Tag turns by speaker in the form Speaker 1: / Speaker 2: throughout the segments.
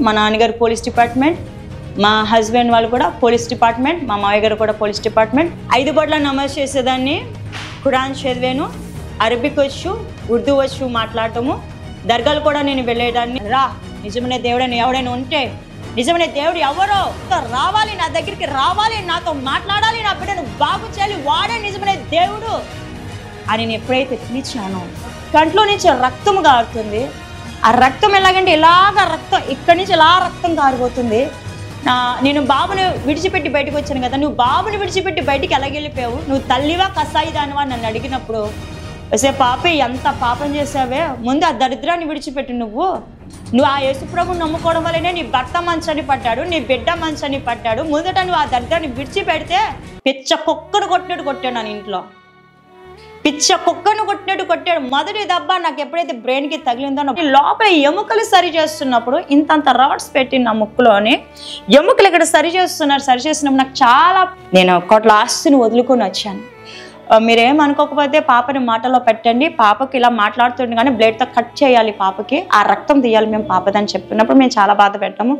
Speaker 1: మా నాన్నగారు police department, మా హస్బెండ్ వాళ్ళు కూడా పోలీస్ డిపార్ట్మెంట్, మా మావయ్య గారు కూడా పోలీస్ డిపార్ట్మెంట్. 5 పూట్ల నమాజ్ చేసేదాన్ని, ఖురాన్ చదివాను, అరబిక్ వచ్చు, ఉర్దూ వచ్చు మాట్లాడటము. దర్గాలు కూడా నేను వెళ్ళేదాన్ని. నిజమైన దేవుడని ఎవడైనా ఉంటే, నిజమైన దేవుడు ఎవరో రావాలి, నా దగ్గరికి రావాలి, నాతో మాట్లాడాలి, నా బిడ్డను బాగు చేయాలి, వాడే నిజమైన దేవుడు అని నేను ఎప్పుడైతే పిలిచానో కంట్లో నుంచి రక్తం కారుతుంది. ఆ రక్తం ఎలాగంటే ఇలాగ రక్తం ఇక్కడి నుంచి ఇలా రక్తం కారిపోతుంది. నేను బాబుని విడిచిపెట్టి బయటకు వచ్చాను కదా, నువ్వు బాబుని విడిచిపెట్టి బయటికి ఎలాగెళ్ళిపోయావు, నువ్వు తల్లివా కసాయిదానివా నన్ను అడిగినప్పుడు, వసే పాపి ఎంత పాపం చేసావే, ముందు ఆ దరిద్రాన్ని విడిచిపెట్టి నువ్వు ఆ యేసుప్రభుని నమ్ముకోవడం వల్లనే నీ భర్త మంచని పడ్డాడు, నీ బిడ్డ మంచని పడ్డాడు. ముందట నువ్వు ఆ దరిద్రాన్ని విడిచిపెడితే పిచ్చ కుక్కను కొట్టినట్టు కొట్టాడు. నన్ను ఇంట్లో పిచ్చ కుక్కను కొట్టినట్టు కొట్టాడు. మొదటి దెబ్బ నాకు ఎప్పుడైతే బ్రెయిన్కి తగిలిందో, లోపల ఎముకలు సరి చేస్తున్నప్పుడు ఇంతంత రాడ్స్ పెట్టి నా ముక్కులోని ఎముకలు ఇక్కడ సరి చేస్తున్నప్పుడు నాకు చాలా, నేను కోట్ల ఆస్తిని వదులుకొని వచ్చాను. మీరేమనుకోకపోతే పాపని మాటలో పెట్టండి, పాపకి ఇలా మాట్లాడుతుండే కానీ బ్లేడ్తో కట్ చేయాలి, పాపకి ఆ రక్తం తీయాలి మేము పాపదని చెప్పినప్పుడు మేము చాలా బాధ పెట్టాము.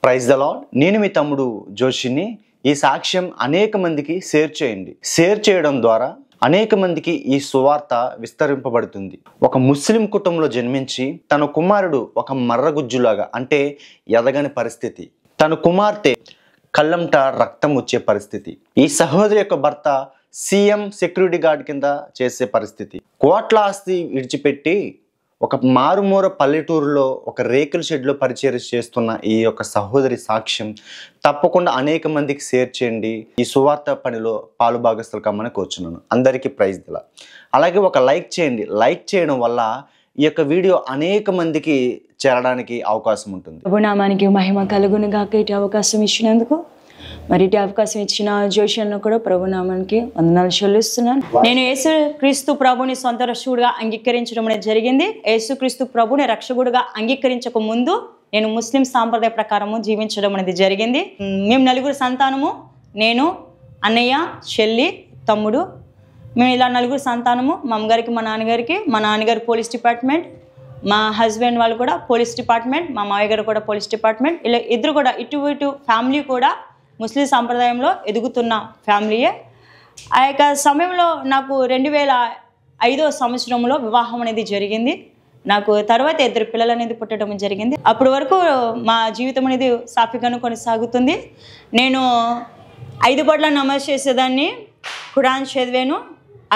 Speaker 2: Praise the Lord. నేను మీ తమ్ముడు జోషిని. ఈ సాక్ష్యం అనేక మందికి షేర్ చేయండి. షేర్ చేయడం ద్వారా అనేక మందికి ఈ సువార్త విస్తరింపబడుతుంది. ఒక ముస్లిం కుటుంబంలో జన్మించి తన కుమారుడు ఒక మర్రగుజ్జులాగా, అంటే ఎదగని పరిస్థితి, తన కుమార్తె కళ్ళంట రక్తం వచ్చే పరిస్థితి, ఈ సహోదరి యొక్క భర్త సీఎం సెక్యూరిటీ గార్డ్ కింద చేసే పరిస్థితి, కోట్ల ఆస్తి విడిచిపెట్టి ఒక మారుమూర పల్లెటూరులో ఒక రేకుల షెడ్లో పరిచయం చేస్తున్న ఈ యొక్క సహోదరి సాక్ష్యం తప్పకుండా అనేక మందికి షేర్ చేయండి. ఈ సువార్త పనిలో పాలు భాగస్తులు కమ్మని కోరుచున్నాను. అందరికీ ప్రైజ్ దిలా. అలాగే ఒక లైక్ చేయండి. లైక్ చేయడం వల్ల ఈ యొక్క వీడియో అనేక మందికి చేరడానికి అవకాశం ఉంటుంది.
Speaker 1: ప్రభునామానికి మహిమ కలుగును గాక. ఇటు అవకాశం ఇచ్చినందుకు, మరి ఇటు అవకాశం ఇచ్చిన జోషియన్ను కూడా ప్రభునామానికి వందనాలు చెల్లిస్తున్నాను. నేను యేసుక్రీస్తు ప్రభుని సొంత రక్షకుడిగా అంగీకరించడం అనేది జరిగింది. యేసుక్రీస్తు ప్రభుని రక్షకుడిగా అంగీకరించక ముందు నేను ముస్లిం సాంప్రదాయ ప్రకారము జీవించడం అనేది జరిగింది. మేము 4 సంతానము, నేను, అన్నయ్య, చెల్లి, తమ్ముడు, మేము ఇలా 4 సంతానము. మా అమ్మగారికి, మా నాన్నగారు పోలీస్ డిపార్ట్మెంట్, మా హస్బెండ్ వాళ్ళు కూడా పోలీస్ డిపార్ట్మెంట్, మా మావయ్య గారు కూడా పోలీస్ డిపార్ట్మెంట్. ఇలా ఇద్దరు కూడా ఇటు ఫ్యామిలీ కూడా ముస్లిం సాంప్రదాయంలో ఎదుగుతున్న ఫ్యామిలీయే. ఆ యొక్క సమయంలో నాకు 2005 సంవత్సరంలో వివాహం అనేది జరిగింది. నాకు తర్వాత 2 పిల్లలు అనేది పుట్టడం జరిగింది. అప్పటి వరకు మా జీవితం అనేది సాఫీగాను కొనసాగుతుంది. నేను 5 పూట్ల నమాజ్ చేసేదాన్ని, ఖురాన్ చదివాను,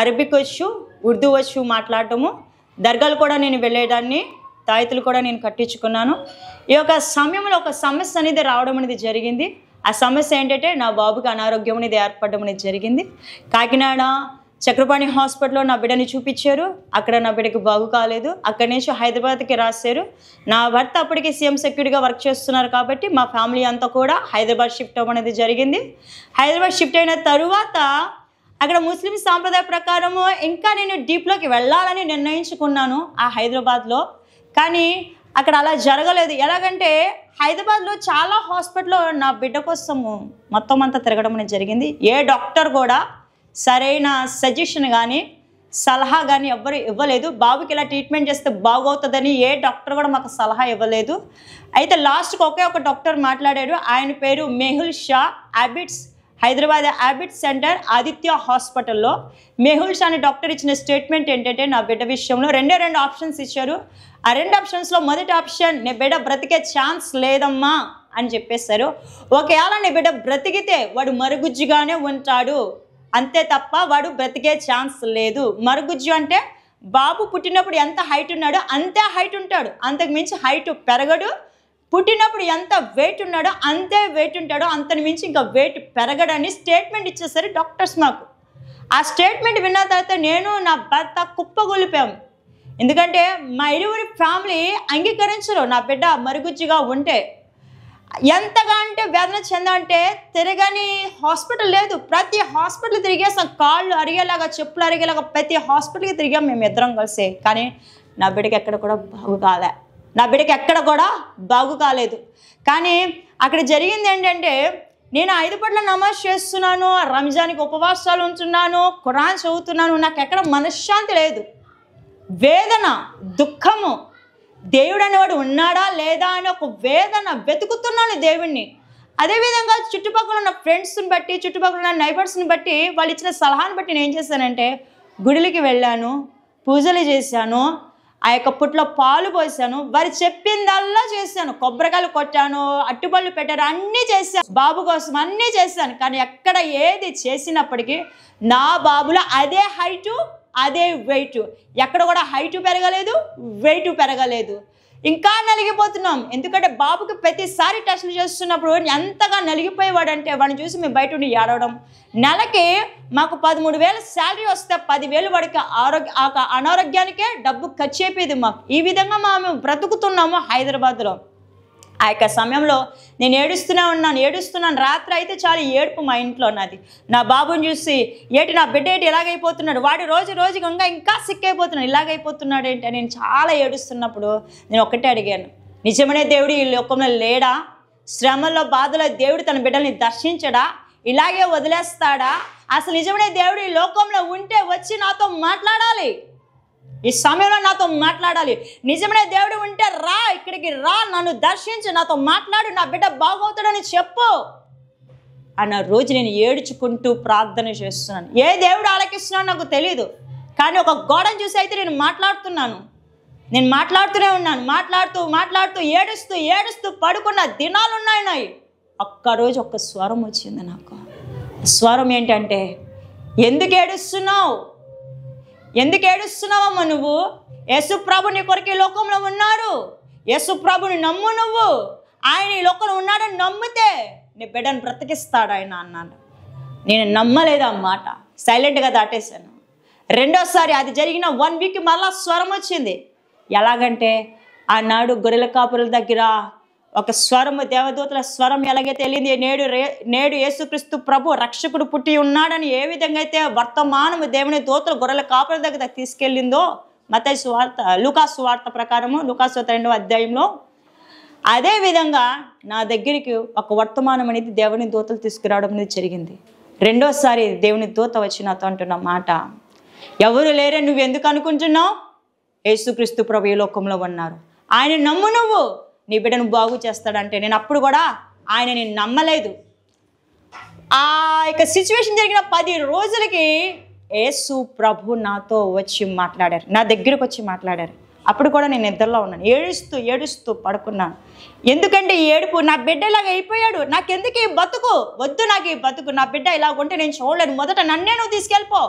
Speaker 1: అరబిక్ వచ్చు, ఉర్దూ వచ్చు మాట్లాడటము. దర్గాలు కూడా నేను వెళ్ళేదాన్ని, తాయతులు కూడా నేను కట్టించుకున్నాను. ఈ యొక్క సమయంలో ఒక సమస్య అనేది రావడం అనేది జరిగింది. ఆ సమస్య ఏంటంటే నా బాబుకి అనారోగ్యం అనేది ఏర్పడడం అనేది జరిగింది. కాకినాడ చక్రపాణి హాస్పిటల్లో నా బిడ్డని చూపించారు. అక్కడ నా బిడ్డకి బాగు కాలేదు. అక్కడి నుంచి హైదరాబాద్కి రాశారు. నా భర్త అప్పటికి సీఎం సెక్యూరిటీగా వర్క్ చేస్తున్నారు కాబట్టి మా ఫ్యామిలీ అంతా కూడా హైదరాబాద్ షిఫ్ట్ అవ్వడం అనేది జరిగింది. హైదరాబాద్ షిఫ్ట్ అయిన తరువాత అక్కడ ముస్లిం సాంప్రదాయ ప్రకారము ఇంకా నేను డీప్లోకి వెళ్ళాలని నిర్ణయించుకున్నాను ఆ హైదరాబాద్లో. కానీ అక్కడ అలా జరగలేదు. ఎలాగంటే హైదరాబాద్లో చాలా హాస్పిటల్లో నా బిడ్డ కోసము మొత్తం అంతా తిరగడం అనేది జరిగింది. ఏ డాక్టర్ కూడా సరైన సజెషన్ కానీ సలహా కానీ ఎవ్వరు ఇవ్వలేదు. బాబుకి ఇలా ట్రీట్మెంట్ చేస్తే బాగవుతుందని ఏ డాక్టర్ కూడా మాకు సలహా ఇవ్వలేదు. అయితే లాస్ట్కి ఒక డాక్టర్ మాట్లాడాడు. ఆయన పేరు మెహుల్ షా, అబిట్స్, హైదరాబాద్ అబిట్స్ సెంటర్ ఆదిత్య హాస్పిటల్లో. మెహుల్ షా అనే డాక్టర్ ఇచ్చిన స్టేట్మెంట్ ఏంటంటే నా బిడ్డ విషయంలో 2 ఆప్షన్స్ ఇచ్చారు. ఆ 2 ఆప్షన్స్లో మొదటి ఆప్షన్, నీ బిడ్డ బ్రతికే ఛాన్స్ లేదమ్మా అని చెప్పేశారు. ఒకవేళ నీ బిడ్డ బ్రతికితే వాడు మరుగుజ్జుగానే ఉంటాడు, అంతే తప్ప వాడు బ్రతికే ఛాన్స్ లేదు. మరుగుజ్జు అంటే బాబు పుట్టినప్పుడు ఎంత హైట్ ఉన్నాడో అంతే హైట్ ఉంటాడు, అంతకు మించి హైట్ పెరగడు. పుట్టినప్పుడు ఎంత వెయిట్ ఉన్నాడో అంతే వెయిట్ ఉంటాడో, అంతని మించి ఇంకా వెయిట్ పెరగడని స్టేట్మెంట్ ఇచ్చేసరి డాక్టర్స్ మాకు. ఆ స్టేట్మెంట్ విన్న తర్వాత నేను నా భర్త కుప్పగొలిపాము. ఎందుకంటే మా ఇరువురి ఫ్యామిలీ అంగీకరించరు నా బిడ్డ మరుగుజ్జుగా ఉంటే. ఎంతగా అంటే వేదన చెందంటే తిరగని హాస్పిటల్ లేదు. ప్రతి హాస్పిటల్ తిరిగేసాం, కాళ్ళు అరిగేలాగా, చెప్పులు అరిగేలాగా ప్రతి హాస్పిటల్కి తిరిగాం మేము ఇద్దరం కలిసి. కానీ నా బిడ్డకి ఎక్కడ కూడా బాగు కాలేదు. కానీ అక్కడ జరిగింది ఏంటంటే నేను 5 పూట్ల నమాజ్ చేస్తున్నాను, రంజాన్కి ఉపవాసాలు ఉంటున్నాను, ఖురాన్ చదువుతున్నాను, నాకు ఎక్కడ మనశ్శాంతి లేదు. వేదన, దుఃఖము, దేవుడు అనేవాడు ఉన్నాడా లేదా అని ఒక వేదన, వెతుకుతున్నాను దేవుణ్ణి. అదేవిధంగా చుట్టుపక్కల ఉన్న ఫ్రెండ్స్ని బట్టి, చుట్టుపక్కల ఉన్న నైబర్స్ని బట్టి, వాళ్ళు ఇచ్చిన సలహాను బట్టి నేను ఏం చేశానంటే గుడికి వెళ్ళాను, పూజలు చేశాను, ఆ యొక్క పుట్లో పాలు పోసాను, వారు చెప్పిందల్లా చేశాను. కొబ్బరికాయలు కొట్టాను, అట్టుపళ్ళు పెట్టాను, అన్నీ చేశాను, బాబు కోసం అన్నీ చేశాను. కానీ ఎక్కడ ఏది చేసినప్పటికీ నా బాబులో అదే హైటు, అదే వెయిట్, ఎక్కడ కూడా హైటు పెరగలేదు, వెయిట్ పెరగలేదు. ఇంకా నలిగిపోతున్నాం. ఎందుకంటే బాబుకి ప్రతిసారి టెస్టులు చేస్తున్నప్పుడు ఎంతగా నలిగిపోయేవాడంటే వాడిని చూసి మేము బయట ఉండి ఏడవడం. నెలకి మాకు 13,000 శాలరీ వస్తే 10,000 వాడికి అనారోగ్యానికే డబ్బు ఖర్చు అయిపోయేది మాకు. ఈ విధంగా మేము బ్రతుకుతున్నాము హైదరాబాద్లో. ఆ యొక్క సమయంలో నేను ఏడుస్తున్నాను. రాత్రి అయితే చాలా ఏడుపు మా ఇంట్లో నాది. నా బాబుని చూసి ఏటి నా బిడ్డ ఏంటి ఇలాగైపోతున్నాడు, వాడు రోజు ఇంకా సిక్ అయిపోతున్నాడు, ఇలాగైపోతున్నాడు ఏంటి నేను చాలా ఏడుస్తున్నప్పుడు నేను ఒక్కటే అడిగాను, నిజమనే దేవుడు ఈ లోకంలో లేడా? శ్రమల్లో బాధలో దేవుడు తన బిడ్డల్ని దర్శించడా? ఇలాగే వదిలేస్తాడా? అసలు నిజమనే దేవుడు ఈ లోకంలో ఉంటే వచ్చి నాతో మాట్లాడాలి, ఈ సమయంలో నాతో మాట్లాడాలి. నిజమనే దేవుడు ఉంటే రా, ఇక్కడికి రా, నన్ను దర్శించి నాతో మాట్లాడు, నా బిడ్డ బాగవుతాడని చెప్పు అన్న రోజు నేను ఏడ్చుకుంటూ ప్రార్థన చేస్తున్నాను. ఏ దేవుడు ఆలకిస్తున్నాడో నాకు తెలియదు, కానీ ఒక గోడను చూసి అయితే నేను మాట్లాడుతూనే ఉన్నాను. మాట్లాడుతూ ఏడుస్తూ పడుకున్న దినాలు ఉన్నాయి. ఒక్కరోజు ఒక్క స్వరం వచ్చింది నాకు. స్వరం ఏంటంటే, ఎందుకు ఏడుస్తున్నావమ్మా నువ్వు? యేసు ప్రభు నీ కొరకు ఈ లోకంలో ఉన్నాడు, యేసు ప్రభుని నమ్ము, నువ్వు ఆయన ఈ లోకంలో ఉన్నాడని నమ్మితే నీ బిడ్డను బ్రతికిస్తాడు ఆయన అన్నాడు. నేను నమ్మలేదు ఆ మాట, సైలెంట్గా దాటేశాను. రెండోసారి అది జరిగిన 1 వీక్ మళ్ళా స్వరం వచ్చింది. ఎలాగంటే ఆనాడు గొర్రెల కాపురుల దగ్గర ఒక స్వరము, దేవదూతల స్వరం ఎలాగైతే వెళ్ళింది, నేడు యేసుక్రీస్తు ప్రభు రక్షకుడు పుట్టి ఉన్నాడని ఏ విధంగా అయితే వర్తమానము దేవుని దూతలు గొర్రెల కాపుల దగ్గర తీసుకెళ్ళిందో మత్తయి సువార్త, లూకాసు సువార్త ప్రకారము, లూకాసు 2వ అధ్యాయంలో, అదేవిధంగా నా దగ్గరికి ఒక వర్తమానం అనేది దేవుని దూతలు తీసుకురావడం అనేది జరిగింది. రెండోసారి దేవుని దూత వచ్చి నాతో అంటున్న మాట, ఎవరు లేరే నువ్వు ఎందుకు అనుకుంటున్నావు? యేసుక్రీస్తు ప్రభు ఈ లోకంలో ఉన్నారు, ఆయన నమ్ము, నువ్వు నీ బిడ్డను బాగు చేస్తాడంటే నేను అప్పుడు కూడా ఆయనని నమ్మలేదు. ఆ యొక్క సిచ్యువేషన్ జరిగిన 10 రోజులకి యేసు ప్రభు నాతో వచ్చి మాట్లాడారు, నా దగ్గరకు వచ్చి మాట్లాడారు. అప్పుడు కూడా నేను నిద్రలో ఉన్నాను, ఏడుస్తూ పడుకున్నాను. ఎందుకంటే ఈ ఏడుపు, నా బిడ్డ ఇలాగ అయిపోయాడు, నాకెందుకు ఈ బతుకు, వద్దు నాకు ఈ బతుకు, నా బిడ్డ ఇలాగ ఉంటే నేను చూడలేను, మొదట నన్నే నువ్వు తీసుకెళ్ళిపో,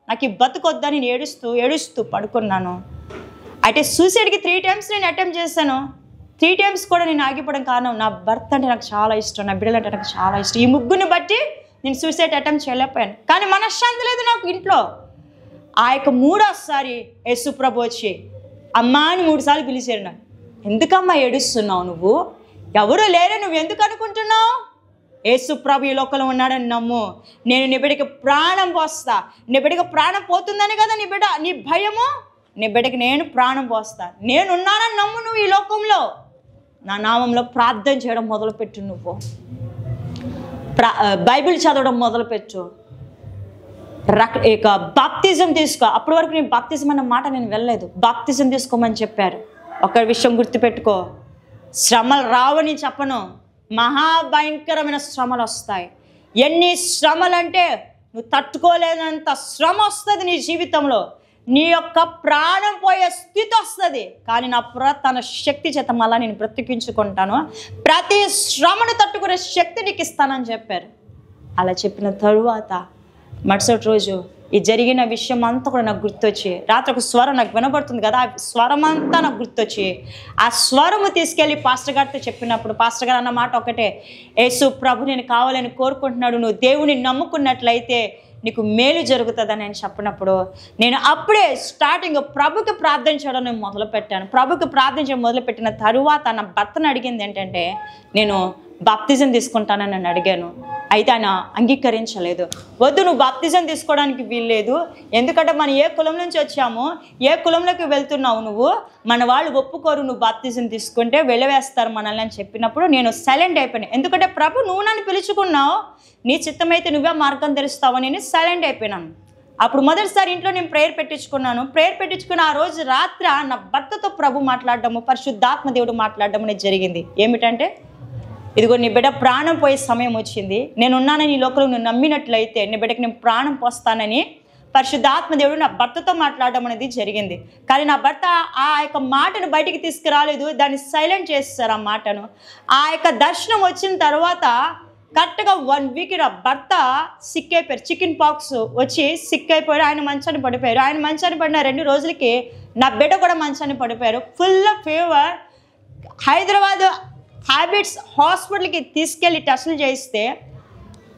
Speaker 1: నాకు ఈ బతుకు వద్దని నేను ఏడుస్తూ పడుకున్నాను. అయితే సూసైడ్కి 3 times నేను అటెంప్ట్ చేశాను. 3 times కూడా నేను ఆగిపోవడం కారణం, నా భర్త అంటే నాకు చాలా ఇష్టం, నా బిడ్డలు అంటే నాకు చాలా ఇష్టం. ఈ ముగ్గురిని బట్టి నేను సూసైడ్ అటెంప్ట్ చేయలేకపోయాను. కానీ మనశ్శాంతి లేదు నాకు ఇంట్లో. ఆ యొక్క 3వసారి యేసు ప్రభు వచ్చి అమ్మా అని 3 సార్లు పిలిచారు. నాకు, ఎందుకమ్మా ఏడుస్తున్నావు నువ్వు? ఎవరు లేరే నువ్వు ఎందుకు అనుకుంటున్నావు? యేసు ప్రభు ఈ లోకంలో ఉన్నాడని నమ్ము, నేను నీ బిడ్డకి ప్రాణం పోస్తా. నీ బిడ్డకి ప్రాణం పోతుందని కదా నీ భయము, నీ బిడ్డకి నేను ప్రాణం పోస్తా. నేనున్నానని నమ్ము, నువ్వు ఈ లోకంలో నా నామంలో ప్రార్థన చేయడం మొదలుపెట్టు, నువ్వు బైబిల్ చదవడం మొదలుపెట్టు, ఇక బాప్తిజం తీసుకో. అప్పటి వరకు నేను బాప్తిజం అన్న మాట నేను వెళ్ళలేదు, బాప్తిజం తీసుకోమని చెప్పారు. ఒక విషయం గుర్తుపెట్టుకో, శ్రమలు రావని చెప్పను, మహాభయంకరమైన శ్రమలు వస్తాయి. ఎన్ని శ్రమలు అంటే నువ్వు తట్టుకోలేనంత శ్రమ వస్తుంది నీ జీవితంలో, నీ యొక్క ప్రాణం పోయే స్థితి వస్తుంది. కానీ నా తన శక్తి చేత మళ్ళా నేను బ్రతికించుకుంటాను, ప్రతి శ్రమను తట్టుకునే శక్తి నీకు ఇస్తానని చెప్పారు. అలా చెప్పిన తరువాత మరుసటి రోజు ఈ జరిగిన విషయం అంతా కూడా నాకు గుర్తొచ్చి, రాత్రి ఒక స్వరం నాకు వినబడుతుంది కదా, ఆ స్వరం అంతా నాకు గుర్తొచ్చి ఆ స్వరము తీసుకెళ్ళి పాస్టర్ గారితో చెప్పినప్పుడు పాస్టర్ గారు అన్న మాట ఒకటే, యేసు ప్రభు నేను కావాలని కోరుకుంటున్నాడు, నువ్వు దేవుని నమ్ముకున్నట్లయితే నీకు మేలు జరుగుతుందని నేను చెప్పినప్పుడు నేను అప్పుడే స్టార్టింగ్ ప్రభుకి ప్రార్థన చేయడం నేను మొదలుపెట్టాను. ప్రభుకి ప్రార్థన చేయడం మొదలుపెట్టిన తరువాత నా భర్తను అడిగింది ఏంటంటే, నేను బాప్తిజం తీసుకుంటానని నన్ను అడిగాను. అయితే ఆయన అంగీకరించలేదు. వద్దు, నువ్వు బాప్తిజం తీసుకోవడానికి వీల్లేదు, ఎందుకంటే మనం ఏ కులం నుంచి వచ్చామో, ఏ కులంలోకి వెళ్తున్నావు నువ్వు, మన వాళ్ళు ఒప్పుకోరు నువ్వు బాప్తిజం తీసుకుంటే, వెళ్ళవేస్తారు మనల్ని అని చెప్పినప్పుడు నేను సైలెంట్ అయిపోయాను. ఎందుకంటే ప్రభు నువ్వు నన్ను పిలుచుకున్నావు, నీ చిత్తమైతే నువ్వే మార్గం తెరుస్తావని నేను సైలెంట్ అయిపోయినాను. అప్పుడు మొదటిసారి ఇంట్లో నేను ప్రేయర్ పెట్టించుకున్నాను. ప్రేయర్ పెట్టించుకున్న ఆ రోజు రాత్రి నా భర్తతో ప్రభు మాట్లాడడము, పరిశుద్ధాత్మ దేవుడు మాట్లాడడం అనేది జరిగింది. ఏమిటంటే, ఇదిగో నీ బిడ్డ ప్రాణం పోయే సమయం వచ్చింది, నేనున్నానని ఈ లోకంలో నువ్వు నమ్మినట్లయితే నీ బిడ్డకి నేను ప్రాణం పోస్తానని పరిశుద్ధాత్మ దేవుడు నా భర్తతో మాట్లాడడం అనేది జరిగింది. కానీ నా భర్త ఆ యొక్క మాటను బయటికి తీసుకురాలేదు, దాన్ని సైలెంట్ చేస్తారు ఆ మాటను. ఆ యొక్క దర్శనం వచ్చిన తర్వాత కరెక్ట్గా 1 వీక్ నా భర్త సిక్ అయిపోయారు, చికెన్ పాక్స్ వచ్చి సిక్ అయిపోయారు. ఆయన మంచాన్ని పడిపోయారు. ఆయన మంచాన్ని పడిన 2 రోజులకి నా బిడ్డ కూడా మంచాన్ని పడిపోయారు. Full fever. హైదరాబాద్ హ్యాబిట్స్ హాస్పిటల్కి తీసుకెళ్ళి టెస్టులు చేయిస్తే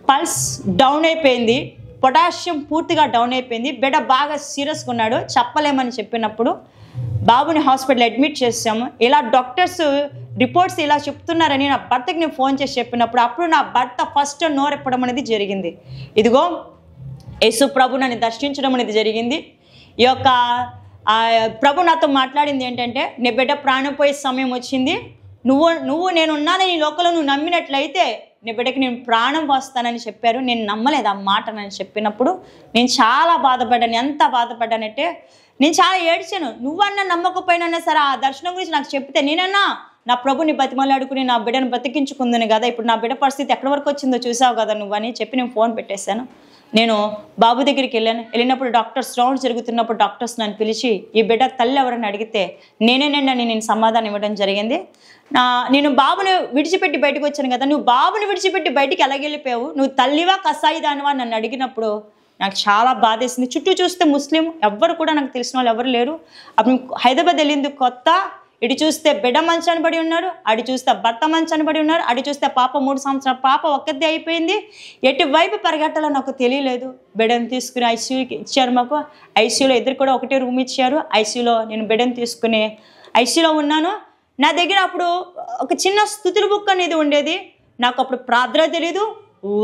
Speaker 1: పల్స్ డౌన్ అయిపోయింది, పొటాషియం పూర్తిగా డౌన్ అయిపోయింది, బిడ్డ బాగా సీరియస్గా ఉన్నాడు, చెప్పలేమని చెప్పినప్పుడు బాబుని హాస్పిటల్ అడ్మిట్ చేసాము. ఇలా డాక్టర్స్ రిపోర్ట్స్ ఇలా చెప్తున్నారని నా భర్తకి నేను ఫోన్ చేసి చెప్పినప్పుడు అప్పుడు నా భర్త ఫస్ట్ నోరెప్పడం అనేది జరిగింది. ఇదిగో యేసు ప్రభు నన్ను దర్శించడం అనేది జరిగింది. ఈ యొక్క ప్రభు నాతో మాట్లాడింది ఏంటంటే, నీ బిడ్డ ప్రాణం పోయే సమయం వచ్చింది, నువ్వు నేను ఉన్నానని ఈ లోకంలో నువ్వు నమ్మినట్లయితే నీ బిడ్డకి నేను ప్రాణం పోస్తానని చెప్పారు. నేను నమ్మలేదు ఆ మాటనని చెప్పినప్పుడు నేను చాలా బాధపడ్డాను. ఎంత బాధపడ్డానంటే నేను చాలా ఏడ్చాను. నువ్వన్నా నమ్మకపోయినా సరే ఆ దర్శనం గురించి నాకు చెప్తే నేనన్నా నా ప్రభుని బతిమలాడుకుని నా బిడ్డను బతికించుకుందని కదా, ఇప్పుడు నా బిడ్డ పరిస్థితి ఎక్కడి వరకు వచ్చిందో చూసావు కదా నువ్వని చెప్పి నేను ఫోన్ పెట్టేశాను. నేను బాబు దగ్గరికి వెళ్ళినప్పుడు డాక్టర్స్ రౌండ్ జరుగుతున్నప్పుడు డాక్టర్స్ నన్ను పిలిచి ఈ బిడ్డ తల్లి ఎవరని అడిగితే నేనేనండి నేను సమాధానం ఇవ్వడం జరిగింది. నేను బాబుని విడిచిపెట్టి బయటకు వచ్చాను కదా, నువ్వు బాబుని విడిచిపెట్టి బయటికి ఎలాగెళ్ళిపోయావు, నువ్వు తల్లివా కసాయిదానివా నన్ను అడిగినప్పుడు నాకు చాలా బాధేసింది. చుట్టూ చూస్తే ముస్లిం ఎవ్వరు కూడా నాకు తెలిసిన వాళ్ళు ఎవరు లేరు. అప్పుడు హైదరాబాద్ వెళ్ళింది కొత్త. ఇటు చూస్తే బిడ్డ మంచాన్ని పడి ఉన్నారు, అటు చూస్తే భర్త మంచాన్ని పడి ఉన్నారు, అటు చూస్తే పాప 3 సంవత్సరాల పాప ఒక్కదే అయిపోయింది. ఎటువైపు పరిగెట్టాలో నాకు తెలియలేదు. బిడ్డను తీసుకుని ఐసీయూకి ఇచ్చారు మాకు. ఐసీయూలో ఇద్దరు కూడా ఒకటే రూమ్ ఇచ్చారు. ఐసీయూలో నేను బిడ్డను తీసుకుని ఐసీయూలో ఉన్నాను. నా దగ్గర అప్పుడు ఒక చిన్న స్తుతుల బుక్ అనేది ఉండేది. నాకు అప్పుడు ప్రార్థన తెలీదు,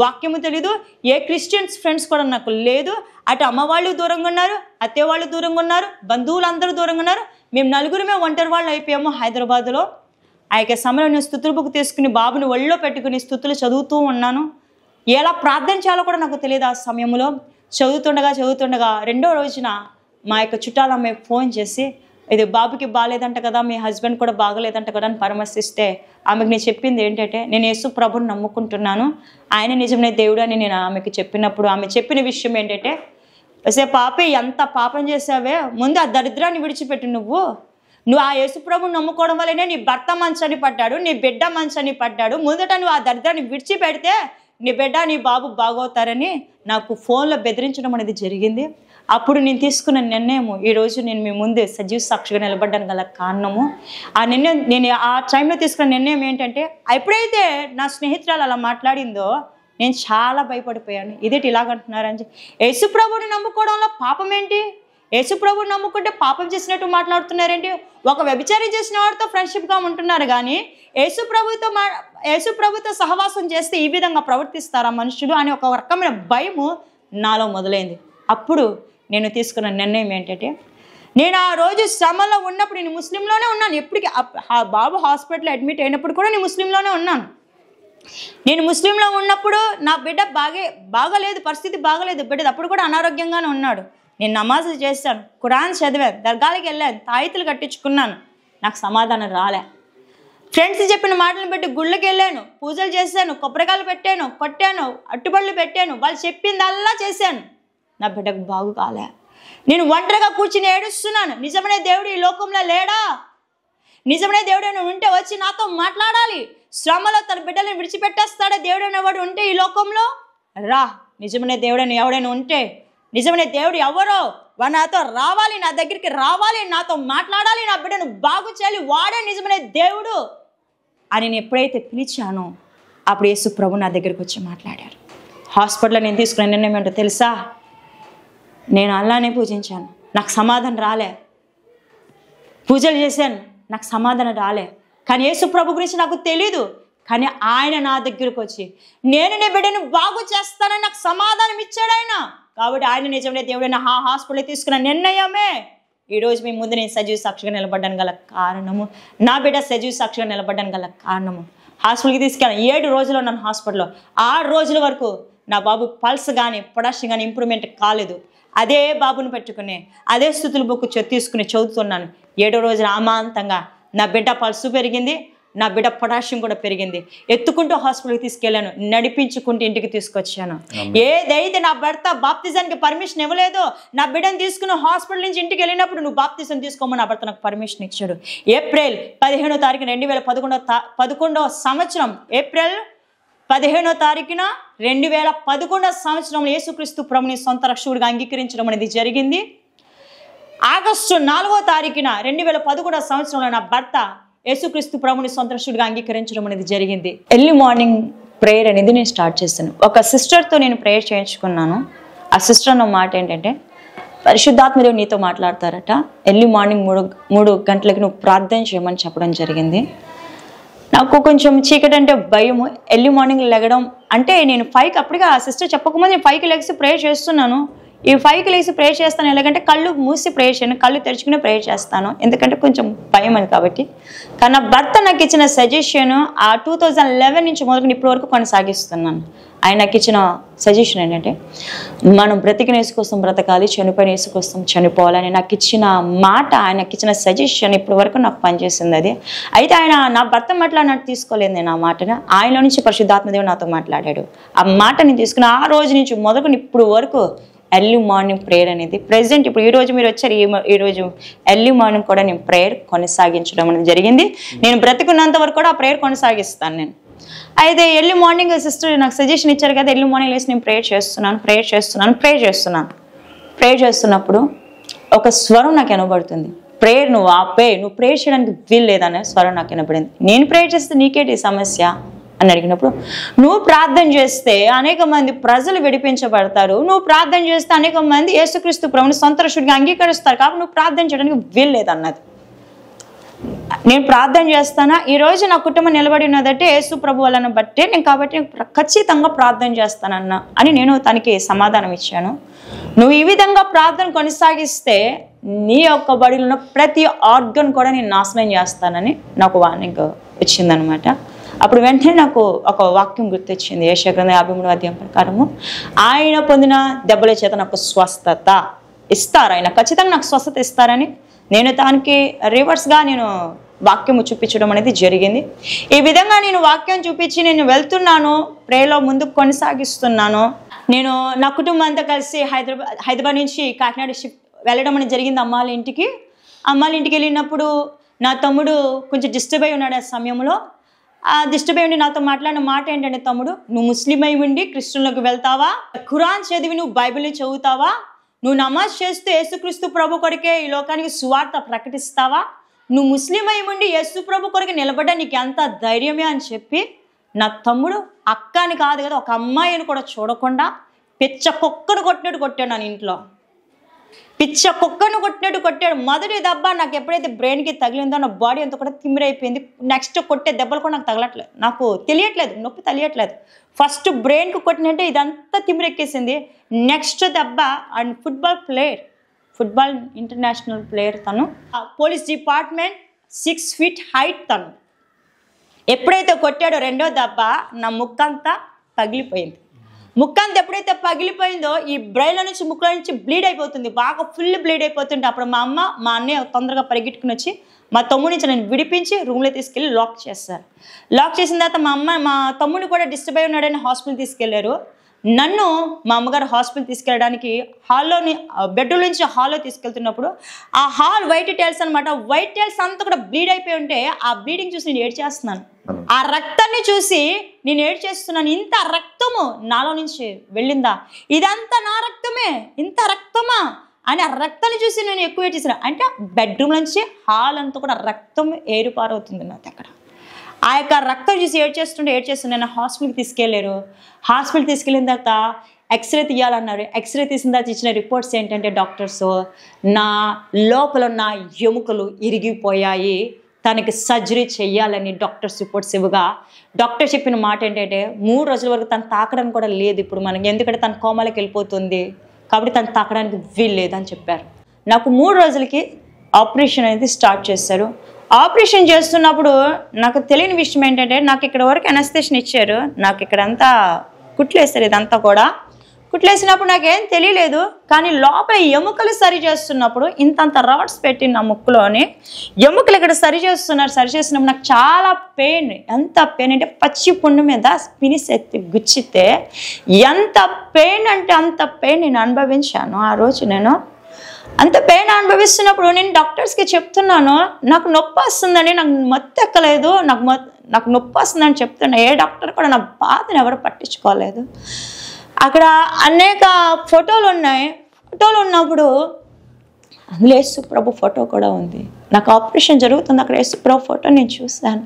Speaker 1: వాక్యము తెలీదు, ఏ క్రిస్టియన్స్ ఫ్రెండ్స్ కూడా నాకు లేదు. అటు అమ్మ వాళ్ళు దూరంగా ఉన్నారు, అత్తయ్య వాళ్ళు దూరంగా ఉన్నారు, బంధువులు అందరూ దూరంగా ఉన్నారు. మేము నలుగురమే ఒంటరి వాళ్ళు అయిపోయాము హైదరాబాద్లో. ఆ యొక్క సమయంలో నేను స్తుతుల బుక్ తీసుకుని బాబుని ఒళ్ళో పెట్టుకుని స్తుతులు చదువుతూ ఉన్నాను. ఎలా ప్రార్థన చేయాలో కూడా నాకు తెలియదు. ఆ సమయంలో చదువుతుండగా 2వ రోజున మా యొక్క చుట్టాలమ్మాయి ఫోన్ చేసి, ఇది బాబుకి బాగాలేదంట కదా, మీ హస్బెండ్ కూడా బాగలేదంట కదా అని పరామర్శిస్తే ఆమెకు నేను చెప్పింది ఏంటంటే, నేను యేసు ప్రభుని నమ్ముకుంటున్నాను, ఆయన నిజమైన దేవుడు అని నేను ఆమెకి చెప్పినప్పుడు ఆమె చెప్పిన విషయం ఏంటంటే, అసే పాపి ఎంత పాపం చేసావే, ముందు ఆ దరిద్రాన్ని విడిచిపెట్టు. నువ్వు ఆ యేసు ప్రభుని నమ్ముకోవడం వల్లనే నీ భర్త మంచాన్ని పడ్డాడు, నీ బిడ్డ మంచాన్ని పడ్డాడు. ముందట నువ్వు ఆ దరిద్రాన్ని విడిచిపెడితే నీ బిడ్డ నీ బాబు బాగవుతారని నాకు ఫోన్లో బెదిరించడం అనేది జరిగింది. అప్పుడు నేను తీసుకున్న నిర్ణయము ఈరోజు నేను మీ ముందే సజీవ సాక్షిగా నిలబడ్డానికి గల కారణము ఆ నిర్ణయం. నేను ఆ టైంలో తీసుకున్న నిర్ణయం ఏంటంటే, ఎప్పుడైతే నా స్నేహితురాలు అలా మాట్లాడిందో నేను చాలా భయపడిపోయాను. ఇదేంటి ఇలాగంటున్నారని చెప్పి. యేసు ప్రభువుని నమ్ముకోవడంలో పాపం ఏంటి? యేసు ప్రభువుని నమ్ముకుంటే పాపం చేసినట్టు మాట్లాడుతున్నారేంటి? ఒక వ్యభిచారం చేసిన వాడితో ఫ్రెండ్షిప్గా ఉంటున్నారు కానీ యేసు ప్రభుతో సహవాసం చేస్తే ఈ విధంగా ప్రవర్తిస్తారా మనుషులు అని ఒక రకమైన భయము నాలో మొదలైంది. అప్పుడు నేను తీసుకున్న నిర్ణయం ఏంటంటే, నేను ఆ రోజు శ్రమలో ఉన్నప్పుడు నేను ముస్లింలోనే ఉన్నాను. ఎప్పటికీ బాబు హాస్పిటల్లో అడ్మిట్ అయినప్పుడు కూడా నేను ముస్లింలోనే ఉన్నాను. నేను ముస్లింలో ఉన్నప్పుడు నా బిడ్డ బాగలేదు, పరిస్థితి బాగలేదు. బిడ్డ అప్పుడు కూడా అనారోగ్యంగానే ఉన్నాడు. నేను నమాజులు చేశాను, ఖురాన్ చదివాను, దర్గాలకి వెళ్ళాను, తాయితులు కట్టించుకున్నాను. నాకు సమాధానం రాలే. ఫ్రెండ్స్ చెప్పిన మాటలను బట్టి గుళ్ళకి వెళ్ళాను, పూజలు చేశాను, కొబ్బరికాయలు పెట్టాను, కొట్టాను, అట్టుబడులు పెట్టాను, వాళ్ళు చెప్పిందల్లా చేశాను. నా బిడ్డకు బాగు కాలే. నేను ఒంటరిగా కూర్చుని ఏడుస్తున్నాను. నిజమైన దేవుడు ఈ లోకంలో లేడా? నిజమైన దేవుడు ఉంటే వచ్చి నాతో మాట్లాడాలి. శ్రమలో తన బిడ్డలను విడిచిపెట్టేస్తాడా దేవుడు అనేవాడు ఉంటే ఈ లోకంలో? రా, నిజమైన దేవుడని ఎవడైనా ఉంటే, నిజమైన దేవుడు ఎవరో వాడు నాతో రావాలి, నా దగ్గరికి రావాలి, నాతో మాట్లాడాలి, నా బిడ్డను బాగు చేయాలి, వాడే నిజమైన దేవుడు అని నేను ఎప్పుడైతే పిలిచానో అప్పుడు యేసు ప్రభు నా దగ్గరికి వచ్చి మాట్లాడారు. హాస్పిటల్లో నేను తీసుకున్న నిర్ణయం ఏంటో తెలుసా? నేను అల్లానే పూజించాను, నాకు సమాధానం రాలే. పూజలు చేశాను, నాకు సమాధానం రాలే. కానీ యేసు ప్రభు గురించి నాకు తెలీదు. కానీ ఆయన నా దగ్గరకు వచ్చి నేను నీ బిడ్డను బాగు చేస్తానని నాకు సమాధానం ఇచ్చాడు ఆయన. కాబట్టి ఆయన నిజమైన దేవుడైనా హాస్పిటల్ తీసుకున్న నిర్ణయమే ఈరోజు మీ ముందు నేను సజీవ సాక్షిగా నిలబడ్డాను గల కారణము, నా బిడ్డ సజీవ సాక్షిగా నిలబడ్డాను గల కారణము. హాస్పిటల్కి తీసుకెళ్ళాను 7 రోజులు ఉన్నాను హాస్పిటల్లో. 6 రోజుల వరకు నా బాబు పల్స్ కానీ పొటాషియం కానీ ఇంప్రూవ్మెంట్ కాలేదు. అదే బాబుని పెట్టుకుని అదే స్థుతుల బుక్ తీసుకుని చదువుతున్నాను. 7వ రోజున అమాంతంగా నా బిడ్డ పల్సు పెరిగింది, నా బిడ్డ పొటాషియం కూడా పెరిగింది. ఎత్తుకుంటూ హాస్పిటల్కి తీసుకెళ్ళాను, నడిపించుకుంటూ ఇంటికి తీసుకొచ్చాను. ఏదైతే నా భర్త బాప్తిజానికి పర్మిషన్ ఇవ్వలేదో, నా బిడ్డను తీసుకుని హాస్పిటల్ నుంచి ఇంటికి వెళ్ళినప్పుడు నువ్వు బాప్తిజం తీసుకోమని నా భర్త నాకు పర్మిషన్ ఇచ్చాడు. ఏప్రిల్ 15వ తారీఖున 2011 సంవత్సరం ఏప్రిల్ 15వ తారీఖున 2011 సంవత్సరంలో యేసుక్రీస్తు ప్రభుని సొంత రక్షకుడిగా అంగీకరించడం అనేది జరిగింది. ఆగస్టు 4వ తారీఖున 2011 సంవత్సరంలో నా భర్త యేసుక్రీస్తు ప్రభుని సొంత రక్షకుడిగా అంగీకరించడం అనేది జరిగింది. ఎర్లీ మార్నింగ్ ప్రేయర్ అనేది నేను స్టార్ట్ చేశాను. ఒక సిస్టర్తో నేను ప్రేయర్ చేయించుకున్నాను. ఆ సిస్టర్ అన్న మాట ఏంటంటే, పరిశుద్ధాత్మదేవుడు నీతో మాట్లాడతారట, ఎర్లీ మార్నింగ్ 3 గంటలకి నువ్వు ప్రార్థన చేయమని చెప్పడం జరిగింది. నాకు కొంచెం చీకటి అంటే భయము. ఎర్లీ మార్నింగ్ లెగడం అంటే నేను 5కి అప్పటిగా ఆ సిస్టర్ చెప్పకముందు నేను 5కి లెగిసి ప్రేయర్ చేస్తున్నాను. ఈ 5కి లేసి ప్రేయర్ చేస్తాను. ఎలాగంటే కళ్ళు మూసి ప్రేయర్ చేయను, కళ్ళు తెరుచుకుని ప్రేయర్ చేస్తాను, ఎందుకంటే కొంచెం భయం అని కాబట్టి. కానీ నా భర్త నాకు ఇచ్చిన సజెషన్ ఆ 2011 నుంచి మొదలుకొని ఇప్పటి వరకు కొనసాగిస్తున్నాను. ఆయన నాకు ఇచ్చిన సజెషన్ ఏంటంటే, మనం బ్రతికిన యేసు కోసం బ్రతకాలి, చనిపోయిన యేసు కోసం చనిపోవాలని నాకు ఇచ్చిన మాట, ఆయనకి ఇచ్చిన సజెషన్ ఇప్పటి వరకు నాకు పనిచేసింది అది. అయితే ఆయన నా భర్త మాట్లాడినట్టు తీసుకోలేదు నేను ఆ మాటను. ఆయనలో నుంచి పరిశుద్ధాత్మదేవుడు నాతో మాట్లాడాడు. ఆ మాటని తీసుకుని ఆ రోజు నుంచి మొదలుకొని ఇప్పుడు వరకు ఎర్లీ మార్నింగ్ ప్రేయర్ అనేది ప్రెసెంట్ ఇప్పుడు ఈరోజు మీరు వచ్చారు, ఈరోజు ఎర్లీ మార్నింగ్ కూడా నేను ప్రేయర్ కొనసాగించడం అనేది జరిగింది. నేను బ్రతికున్నంత వరకు కూడా ఆ ప్రేయర్ కొనసాగిస్తాను నేను. అయితే ఎర్లీ మార్నింగ్ సిస్టర్ నాకు సజెషన్ ఇచ్చారు కదా, ఎర్లీ మార్నింగ్ లేసి నేను ప్రేయర్ చేస్తున్నప్పుడు ఒక స్వరం నాకు వినబడుతుంది. ప్రేయర్ నువ్వు ఆపే, నువ్వు ప్రేయర్ చేయడానికి వీలు లేదనే స్వరం నాకు వినపడింది. నేను ప్రేయర్ చేస్తే నీకేంటి సమస్య అని అడిగినప్పుడు, నువ్వు ప్రార్థన చేస్తే అనేక మంది ప్రజలు విడిపించబడతారు, నువ్వు ప్రార్థన చేస్తే అనేక మంది యేసుక్రీస్తు ప్రభువుని సొంత రక్షకుడిగా అంగీకరిస్తారు, కాబట్టి నువ్వు ప్రార్థన చేయడానికి వీలు లేదన్నది. నేను ప్రార్థన చేస్తానా, ఈరోజు నా కుటుంబం నిలబడి ఉన్నదంటే యేసు ప్రభు వలన బట్టే నేను, కాబట్టి ఖచ్చితంగా ప్రార్థన చేస్తానన్నా అని నేను తనకి సమాధానం ఇచ్చాను. నువ్వు ఈ విధంగా ప్రార్థన కొనసాగిస్తే నీ యొక్క బాడీలో ఉన్న ప్రతి ఆర్గన్ కూడా నేను నాశనం చేస్తానని నాకు వార్నింగ్ వచ్చిందనమాట. అప్పుడు వెంటనే నాకు ఒక వాక్యం గుర్తొచ్చింది. యెషయా గ్రంథం 53వ అధ్యాయం ప్రకారము, ఆయన పొందిన దెబ్బల చేత నాకు స్వస్థత ఇస్తారు, ఆయన ఖచ్చితంగా నాకు స్వస్థత ఇస్తారని నేను దానికి రివర్స్గా నేను వాక్యము చూపించడం అనేది జరిగింది. ఈ విధంగా నేను వాక్యం చూపించి నేను వెళ్తున్నాను, ప్రేయర్లో ముందుకు కొనసాగిస్తున్నాను. నేను నా కుటుంబం అంతా కలిసి హైదరాబాద్ నుంచి కాకినాడ వెళ్ళడం అనేది జరిగింది అమ్మాళ్ళ ఇంటికి. అమ్మాళ్ళ ఇంటికి వెళ్ళినప్పుడు నా తమ్ముడు కొంచెం డిస్టర్బ్ అయి ఉన్నాడు. ఆ సమయంలో ఆ డిస్టర్బ్ అయ్యి ఉండి నాతో మాట్లాడిన మాట ఏంటంటే, తమ్ముడు నువ్వు ముస్లిం అయి ఉండి క్రిస్టియన్లోకి వెళ్తావా, ఖురాన్ చదివి నువ్వు బైబిల్ని చదువుతావా, నువ్వు నమాజ్ చేస్తూ యేసుక్రీస్తు ప్రభు కొరకే ఈ లోకానికి సువార్త ప్రకటిస్తావా, నువ్వు ముస్లిం అయి ఉండి యేసు ప్రభు కొరకు నిలబడ్డా నీకు ఎంత ధైర్యమే అని చెప్పి నా తమ్ముడు అక్క అని కాదు కదా, ఒక అమ్మాయిని కూడా చూడకుండా పిచ్చ కుక్కను కొట్టినట్టు కొట్టాడు. నన్ను ఇంట్లో పిచ్చ కుక్కను కొట్టినట్టు కొట్టాడు. మొదటి దెబ్బ నాకు ఎప్పుడైతే బ్రెయిన్కి తగిలిందో నా బాడీ అంతా కూడా తిమ్మిరైపోయింది. నెక్స్ట్ కొట్టే దెబ్బలు కూడా నాకు తగలట్లేదు, నాకు తెలియట్లేదు, నొప్పి తెలియట్లేదు. ఫస్ట్ బ్రెయిన్కి కొట్టినట్టే ఇదంతా తిమ్మిరెక్కేసింది. నెక్స్ట్ దెబ్బ అండ్ ఫుట్బాల్ ఇంటర్నేషనల్ ప్లేయర్ తను, పోలీస్ డిపార్ట్మెంట్ 6 feet హైట్ తను. ఎప్పుడైతే కొట్టాడో రెండో దెబ్బ నా ముక్కంతా పగిలిపోయింది. ముక్కంతా ఎప్పుడైతే పగిలిపోయిందో ఈ బ్రెయిన్లో నుంచి ముక్కులో నుంచి బ్లీడ్ అయిపోతుంది, బాగా ఫుల్ బ్లీడ్ అయిపోతుంటే అప్పుడు మా అమ్మ మా అన్నయ్య తొందరగా పరిగెట్టుకుని వచ్చి మా తమ్ముడి నుంచి నేను విడిపించి రూమ్లో తీసుకెళ్ళి లాక్ చేస్తారు. లాక్ చేసిన తర్వాత మా తమ్ముడిని కూడా డిస్టర్బ్ అయి ఉన్నాడని హాస్పిటల్ తీసుకెళ్లారు. నన్ను మా అమ్మగారు హాస్పిటల్ తీసుకెళ్ళడానికి బెడ్రూమ్ నుంచి హాల్లో తీసుకెళ్తున్నప్పుడు ఆ హాల్ వైట్ టైల్స్ అనమాట, వైట్ టైల్స్ అంతా కూడా బ్లీడ్ అయిపోయి ఉంటే ఆ బ్లీడింగ్ చూసి నేను ఏడ్చేస్తున్నాను. ఆ రక్తాన్ని చూసి నేను ఏడ్చేస్తున్నాను. ఇంత రక్తము నాలో నుంచి వెళ్ళిందా, ఇదంతా నా రక్తమే, ఇంత రక్తమా అని ఆ రక్తాన్ని చూసి నేను ఎక్కువ ఏడ్చేసాను. అంటే బెడ్రూమ్ నుంచి హాల్ అంతా కూడా రక్తం ఏరుపారవుతుంది నాకు అక్కడ. ఆ యొక్క రక్తం చూసి ఏడ్చేస్తుంటే నేను హాస్పిటల్కి తీసుకెళ్ళారు. హాస్పిటల్ తీసుకెళ్ళిన తర్వాత ఎక్స్రే తీయాలన్నారు. ఎక్స్రే తీసిన తర్వాత ఇచ్చిన రిపోర్ట్స్ ఏంటంటే డాక్టర్స్, నా లోపల ఉన్న ఎముకలు ఇరిగిపోయాయి, తనకి సర్జరీ చెయ్యాలని డాక్టర్స్ రిపోర్ట్స్ ఇవ్వగా డాక్టర్ చెప్పిన మాట ఏంటంటే 3 రోజుల వరకు తను తాకడం కూడా లేదు ఇప్పుడు మనకి, ఎందుకంటే తన కోమాలోకి వెళ్ళిపోతుంది కాబట్టి తను తాకడానికి వీలు లేదని చెప్పారు. నాకు 3 రోజులకి ఆపరేషన్ అనేది స్టార్ట్ చేశారు. ఆపరేషన్ చేస్తున్నప్పుడు నాకు తెలియని విషయం ఏంటంటే నాకు ఇక్కడ వరకు అనస్థేషన్ ఇచ్చారు, నాకు ఇక్కడంతా కుట్లేస్తారు, ఇదంతా కూడా కుట్లేసినప్పుడు నాకేం తెలియలేదు. కానీ లోపల ఎముకలు సరి చేస్తున్నప్పుడు ఇంతంత రాడ్స్ పెట్టి నా ముక్కులోని ఎముకలు ఇక్కడ సరి చేసినప్పుడు నాకు చాలా పెయిన్. ఎంత పెయిన్ అంటే పచ్చి పుండు మీద పినిస్ ఎత్తి గుచ్చితే ఎంత పెయిన్ అంటే అంత పెయిన్ నేను అనుభవించాను. ఆ రోజు నేను అంత పెయిన్ అనుభవిస్తున్నప్పుడు నేను డాక్టర్స్కి చెప్తున్నాను, నాకు నొప్పి వస్తుందని, నాకు మత్తు ఎక్కలేదు, నాకు నొప్పి వస్తుందని చెప్తున్నా. ఏ డాక్టర్ కూడా నా బాధను ఎవరు పట్టించుకోలేదు. అక్కడ అనేక ఫోటోలు ఉన్నాయి. ఫోటోలు ఉన్నప్పుడు అందులో యేసుప్రభు ఫోటో కూడా ఉంది. నాకు ఆపరేషన్ జరుగుతుంది, అక్కడ యేసుప్రభు ఫోటో నేను చూశాను.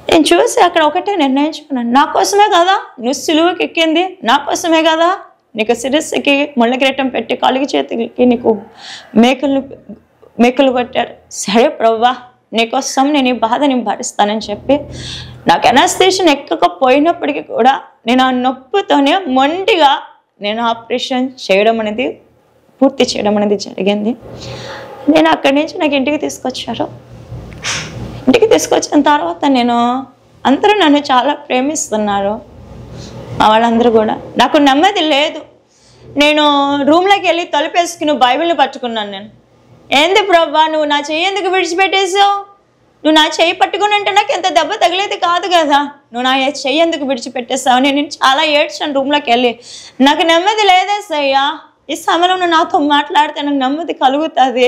Speaker 1: నేను చూసి అక్కడ ఒకటే నిర్ణయించుకున్నాను, నా కోసమే కదా నువ్వు సిలువకి ఎక్కింది, నా కోసమే కదా నీకు శిరస్సుకి ముళ్ళ కిరీటం పెట్టి కాలికి చేతికి నీకు మేకులు కొట్టారు. సరే ప్రభువా, నీకోసం నేను ఈ బాధని భరిస్తానని చెప్పి నాకు అనస్థేషన్ ఎక్కకపోయినప్పటికీ కూడా నేను ఆ నొప్పితోనే మొండిగా నేను ఆపరేషన్ పూర్తి చేయడం అనేది జరిగింది. నేను అక్కడి నుంచి నాకు ఇంటికి తీసుకొచ్చారు. ఇంటికి తీసుకొచ్చిన తర్వాత అందరూ నన్ను చాలా ప్రేమిస్తున్నారు. మా వాళ్ళందరూ కూడా. నాకు నెమ్మది లేదు. నేను రూమ్లోకి వెళ్ళి తలుపేసుకుని బైబిల్ని పట్టుకున్నాను. నేను ఏంది ప్రభా నువ్వు నా చెయ్యి ఎందుకు విడిచిపెట్టేసావు? నువ్వు నా చెయ్యి పట్టుకుని అంటే నాకు ఎంత దెబ్బ తగిలేది కాదు కదా, నువ్వు నా చెయ్యి ఎందుకు విడిచిపెట్టేసావు? నేను చాలా ఏడ్చాను రూమ్లోకి వెళ్ళి. నాకు నెమ్మది లేదేసయ్యా, ఈ సమయంలో నువ్వు నాతో మాట్లాడితే నాకు నెమ్మది కలుగుతుంది.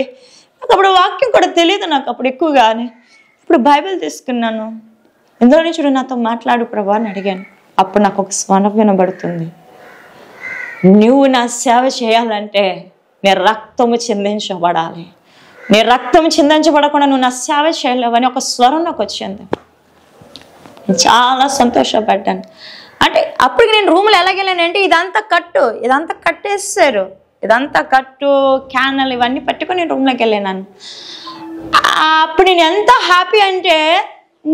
Speaker 1: నాకు అప్పుడు వాక్యం కూడా తెలియదు నాకు అప్పుడు ఎక్కువగానే. ఇప్పుడు బైబిల్ తీసుకున్నాను, ఇందులో నుంచి నువ్వు నాతో మాట్లాడు ప్రభా అని అడిగాను. అప్పుడు నాకు ఒక స్వరం వినబడుతుంది, నువ్వు నా సేవ చేయాలంటే నీ రక్తము చిందించబడాలి, నీ రక్తం చిందించబడకుండా నువ్వు నా సేవ చేయలేవని ఒక స్వరం నాకు వచ్చింది. చాలా సంతోషపడ్డాను. అంటే అప్పటికి నేను రూమ్లో ఎలాగెళ్ళానంటే ఇదంతా కట్టేస్తారు, ఇదంతా కట్టు క్యానల్ ఇవన్నీ పట్టుకొని నేను రూమ్లోకి వెళ్ళాను. అప్పుడు నేను ఎంత హ్యాపీ అంటే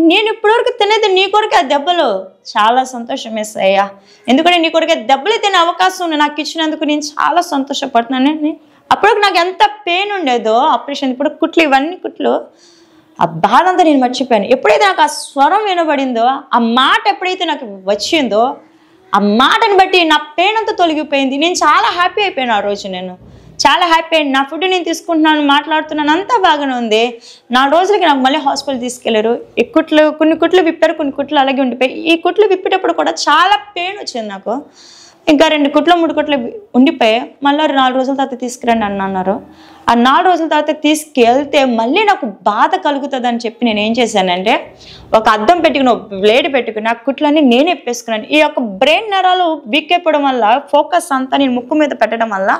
Speaker 1: నేను ఇప్పటివరకు తినేది నీ కొరకే ఆ దెబ్బలు. చాలా సంతోషం వేస్తాయ్యా, ఎందుకంటే నీ కొరకే దెబ్బలు తినే అవకాశం నాకు ఇచ్చినందుకు నేను చాలా సంతోషపడుతున్నాను. అప్పటికి నాకు ఎంత పెయిన్ ఉండేదో ఆపరేషన్, ఇప్పుడు కుట్లు ఇవన్నీ కుట్లు, ఆ బాధ అంతా నేను మర్చిపోయాను. ఎప్పుడైతే నాకు ఆ స్వరం వినబడిందో, ఆ మాట ఎప్పుడైతే నాకు వచ్చిందో, ఆ మాటను బట్టి నా పెయిన్ అంతా తొలగిపోయింది. నేను చాలా హ్యాపీ అయిపోయాను ఆ రోజు. నేను చాలా హ్యాపీ అయ్యాను. నా ఫుడ్ నేను తీసుకుంటున్నాను, మాట్లాడుతున్నాను, అంతా బాగానే ఉంది. 4 రోజులకి నాకు మళ్ళీ హాస్పిటల్ తీసుకెళ్లారు. ఈ కుట్లు కొన్ని కుట్లు విప్పారు, కొన్ని కుట్లు అలాగే ఉండిపోయి. ఈ కుట్లు విప్పేటప్పుడు కూడా చాలా పెయిన్ వచ్చింది నాకు. ఇంకా 2 కుట్లు 3 కుట్లు ఉండిపోయాయి. మళ్ళీ 4 రోజుల తర్వాత తీసుకురండి అన్నారు. ఆ 4 రోజుల తర్వాత తీసుకెళ్తే మళ్ళీ నాకు బాధ కలుగుతుంది అని చెప్పి నేను ఏం చేశానంటే ఒక అద్దం పెట్టుకుని, ఒక బ్లేడ్ పెట్టుకుని ఆ కుట్లన్నీ నేనే వేసుకున్నాను. ఈ యొక్క బ్రెయిన్ నరాలు వీక్ అయిపోవడం వల్ల, ఫోకస్ అంతా నేను ముక్కు మీద పెట్టడం వల్ల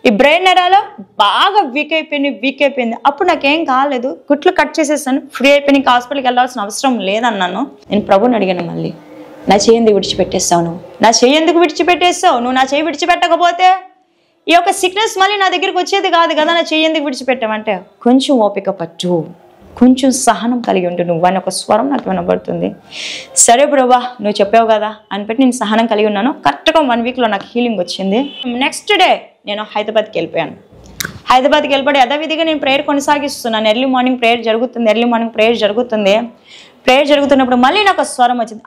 Speaker 1: ఈ బ్రెయిన్ నరాలు బాగా వీక్ అయిపోయింది. అప్పుడు నాకేం కాలేదు, కుట్లు కట్ చేసేసాను, ఫ్రీ అయిపోయి ఇంకా హాస్పిటల్కి వెళ్ళాల్సిన అవసరం లేదన్నాను. నేను ప్రభుని అడిగాను, మళ్ళీ నా చెయ్యి ఎందుకు విడిచిపెట్టేస్తావు? నువ్వు నా చెయ్యి విడిచిపెట్టకపోతే ఈ యొక్క సిక్నెస్ మళ్ళీ నా దగ్గరికి వచ్చేది కాదు కదా, నా చెయ్యి ఎందుకు విడిచిపెట్టామంటే కొంచెం ఓపిక పట్టు, కొంచెం సహనం కలిగి ఉండు నువ్వు అని ఒక స్వరం నాకు వినబడుతుంది. సరే ప్రభా నువ్వు చెప్పావు కదా అని పెట్టి నేను సహనం కలిగి ఉన్నాను. కరెక్ట్గా 1 వీక్లో నాకు హీలింగ్ వచ్చింది. నెక్స్ట్ డే నేను హైదరాబాద్కి వెళ్ళిపోయాను. హైదరాబాద్కి వెళ్ళిపోయి యథావిధిగా నేను ప్రేయర్ కొనసాగిస్తున్నాను. ఎర్లీ మార్నింగ్ ప్రేయర్ జరుగుతున్నప్పుడు మళ్ళీ నాకు స్వరం వచ్చింది,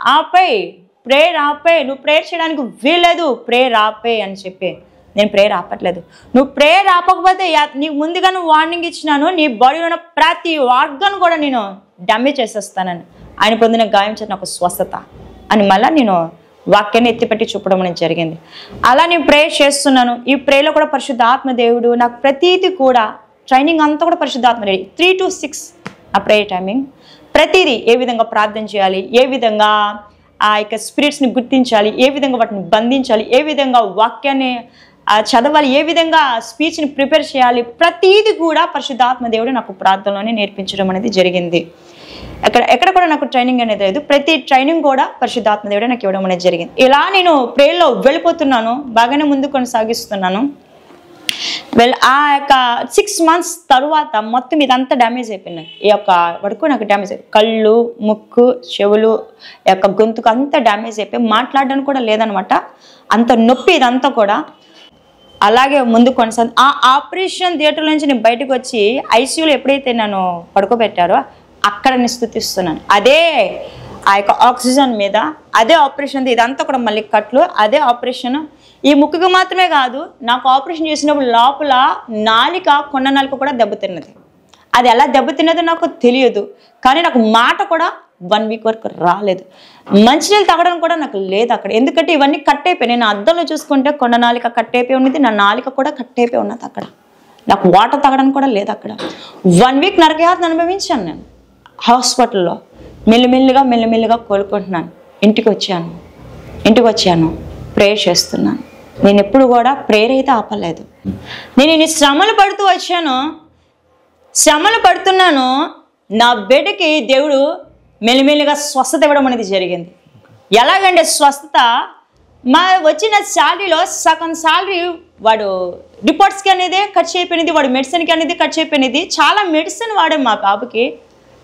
Speaker 1: ప్రేయర్ ఆపే, నువ్వు ప్రేయర్ చేయడానికి వీల్లేదు, ప్రేయర్ ఆపే అని చెప్పి. నేను ప్రేయర్ ఆపట్లేదు. నువ్వు ప్రేయర్ ఆపకపోతే నీకు ముందుగా వార్నింగ్ ఇచ్చినాను, నీ బాడీలో ఉన్న ప్రతి ఆర్గన్ కూడా నేను డ్యామేజ్ చేసేస్తానని. ఆయన పొందిన గాయం చేత నాకు స్వస్థత అని మళ్ళీ నేను వాక్యాన్ని ఎత్తిపెట్టి చూపడం అనేది జరిగింది. అలా నేను ప్రేయర్ చేస్తున్నాను. ఈ ప్రేయర్లో కూడా పరిశుద్ధాత్మ దేవుడు నాకు ప్రతీది కూడా ట్రైనింగ్ అంతా కూడా పరిశుద్ధాత్మ దేవుడు 3 to 6 ఆ ప్రేయర్ టైమింగ్. ప్రతిదీ ఏ విధంగా ప్రార్థన చేయాలి, ఏ విధంగా ఆ యొక్క స్పిరిట్స్ని గుర్తించాలి, ఏ విధంగా వాటిని బంధించాలి, ఏ విధంగా వాక్యాన్ని చదవాలి, ఏ విధంగా స్పీచ్ని ప్రిపేర్ చేయాలి, ప్రతిదీ కూడా పరిశుద్ధాత్మ దేవుడు నాకు ప్రార్థనలోనే నేర్పించడం అనేది జరిగింది. ఎక్కడ కూడా నాకు ట్రైనింగ్ అనేది లేదు, ప్రతి ట్రైనింగ్ కూడా పరిశుద్ధాత్మ దేవుడే నాకు ఇవ్వడం అనేది జరిగింది. ఇలా నేను ప్రేయర్లో వెళ్ళిపోతున్నాను, బాగానే ముందు కొనసాగిస్తున్నాను. ఆ యొక్క 6 months తరువాత మొత్తం ఇదంతా డ్యామేజ్ అయిపోయినాయి. ఈ యొక్క వరకు నాకు డ్యామేజ్ అయిపోయి కళ్ళు, ముక్కు, చెవులు, యొక్క గొంతుకు అంతా డ్యామేజ్ అయిపోయి మాట్లాడడానికి కూడా లేదనమాట. అంత నొప్పి ఇదంతా కూడా. అలాగే ముందు కొనసాగి ఆ ఆపరేషన్ థియేటర్ నుంచి నేను బయటకు వచ్చి ఐసీయూలో ఎప్పుడైతే నన్ను పడుకోబెట్టారో అక్కడ నేను స్తుతిస్తున్నాను. అదే ఆ యొక్క ఆక్సిజన్ మీద అదే ఆపరేషన్, ఇదంతా కూడా మళ్ళీ కట్లు, అదే ఆపరేషన్. ఈ ముక్కుకు మాత్రమే కాదు, నాకు ఆపరేషన్ చేసినప్పుడు లోపల కొన్న నాలుక కూడా దెబ్బతిన్నది. అది ఎలా దెబ్బతిన్నదో నాకు తెలియదు, కానీ నాకు మాట కూడా 1 week వరకు రాలేదు. మంచినీళ్ళు తాగడం కూడా నాకు లేదు అక్కడ, ఎందుకంటే ఇవన్నీ కట్ అయిపోయి. నేను అద్దంలో చూసుకుంటే కొన్న నాలిక కట్ అయిపోయి ఉన్నది, నా నాలిక కూడా కట్ అయిపోయి ఉన్నది. అక్కడ నాకు వాటర్ తాగడానికి కూడా లేదు అక్కడ. 1 week నరకయాతన అనుభవించాను నేను హాస్పిటల్లో. మెల్లిమెల్లిగా కోలుకుంటున్నాను. ఇంటికి వచ్చాను, ప్రేయర్ చేస్తున్నాను. నేను ఎప్పుడు కూడా ప్రేయర్ అయితే ఆపలేదు. నేను ఇన్ని శ్రమలు పడుతున్నాను. నా బిడ్డకి దేవుడు మెల్లిమెల్లిగా స్వస్థత ఇవ్వడం అనేది జరిగింది. ఎలాగంటే స్వస్థత, వచ్చిన శాలరీలో సగం శాలరీ వాడు రిపోర్ట్స్కి అనేది ఖర్చు అయిపోయినది, వాడు మెడిసిన్కి అనేది ఖర్చు అయిపోయినది. చాలా మెడిసిన్ వాడాం మా బాబుకి,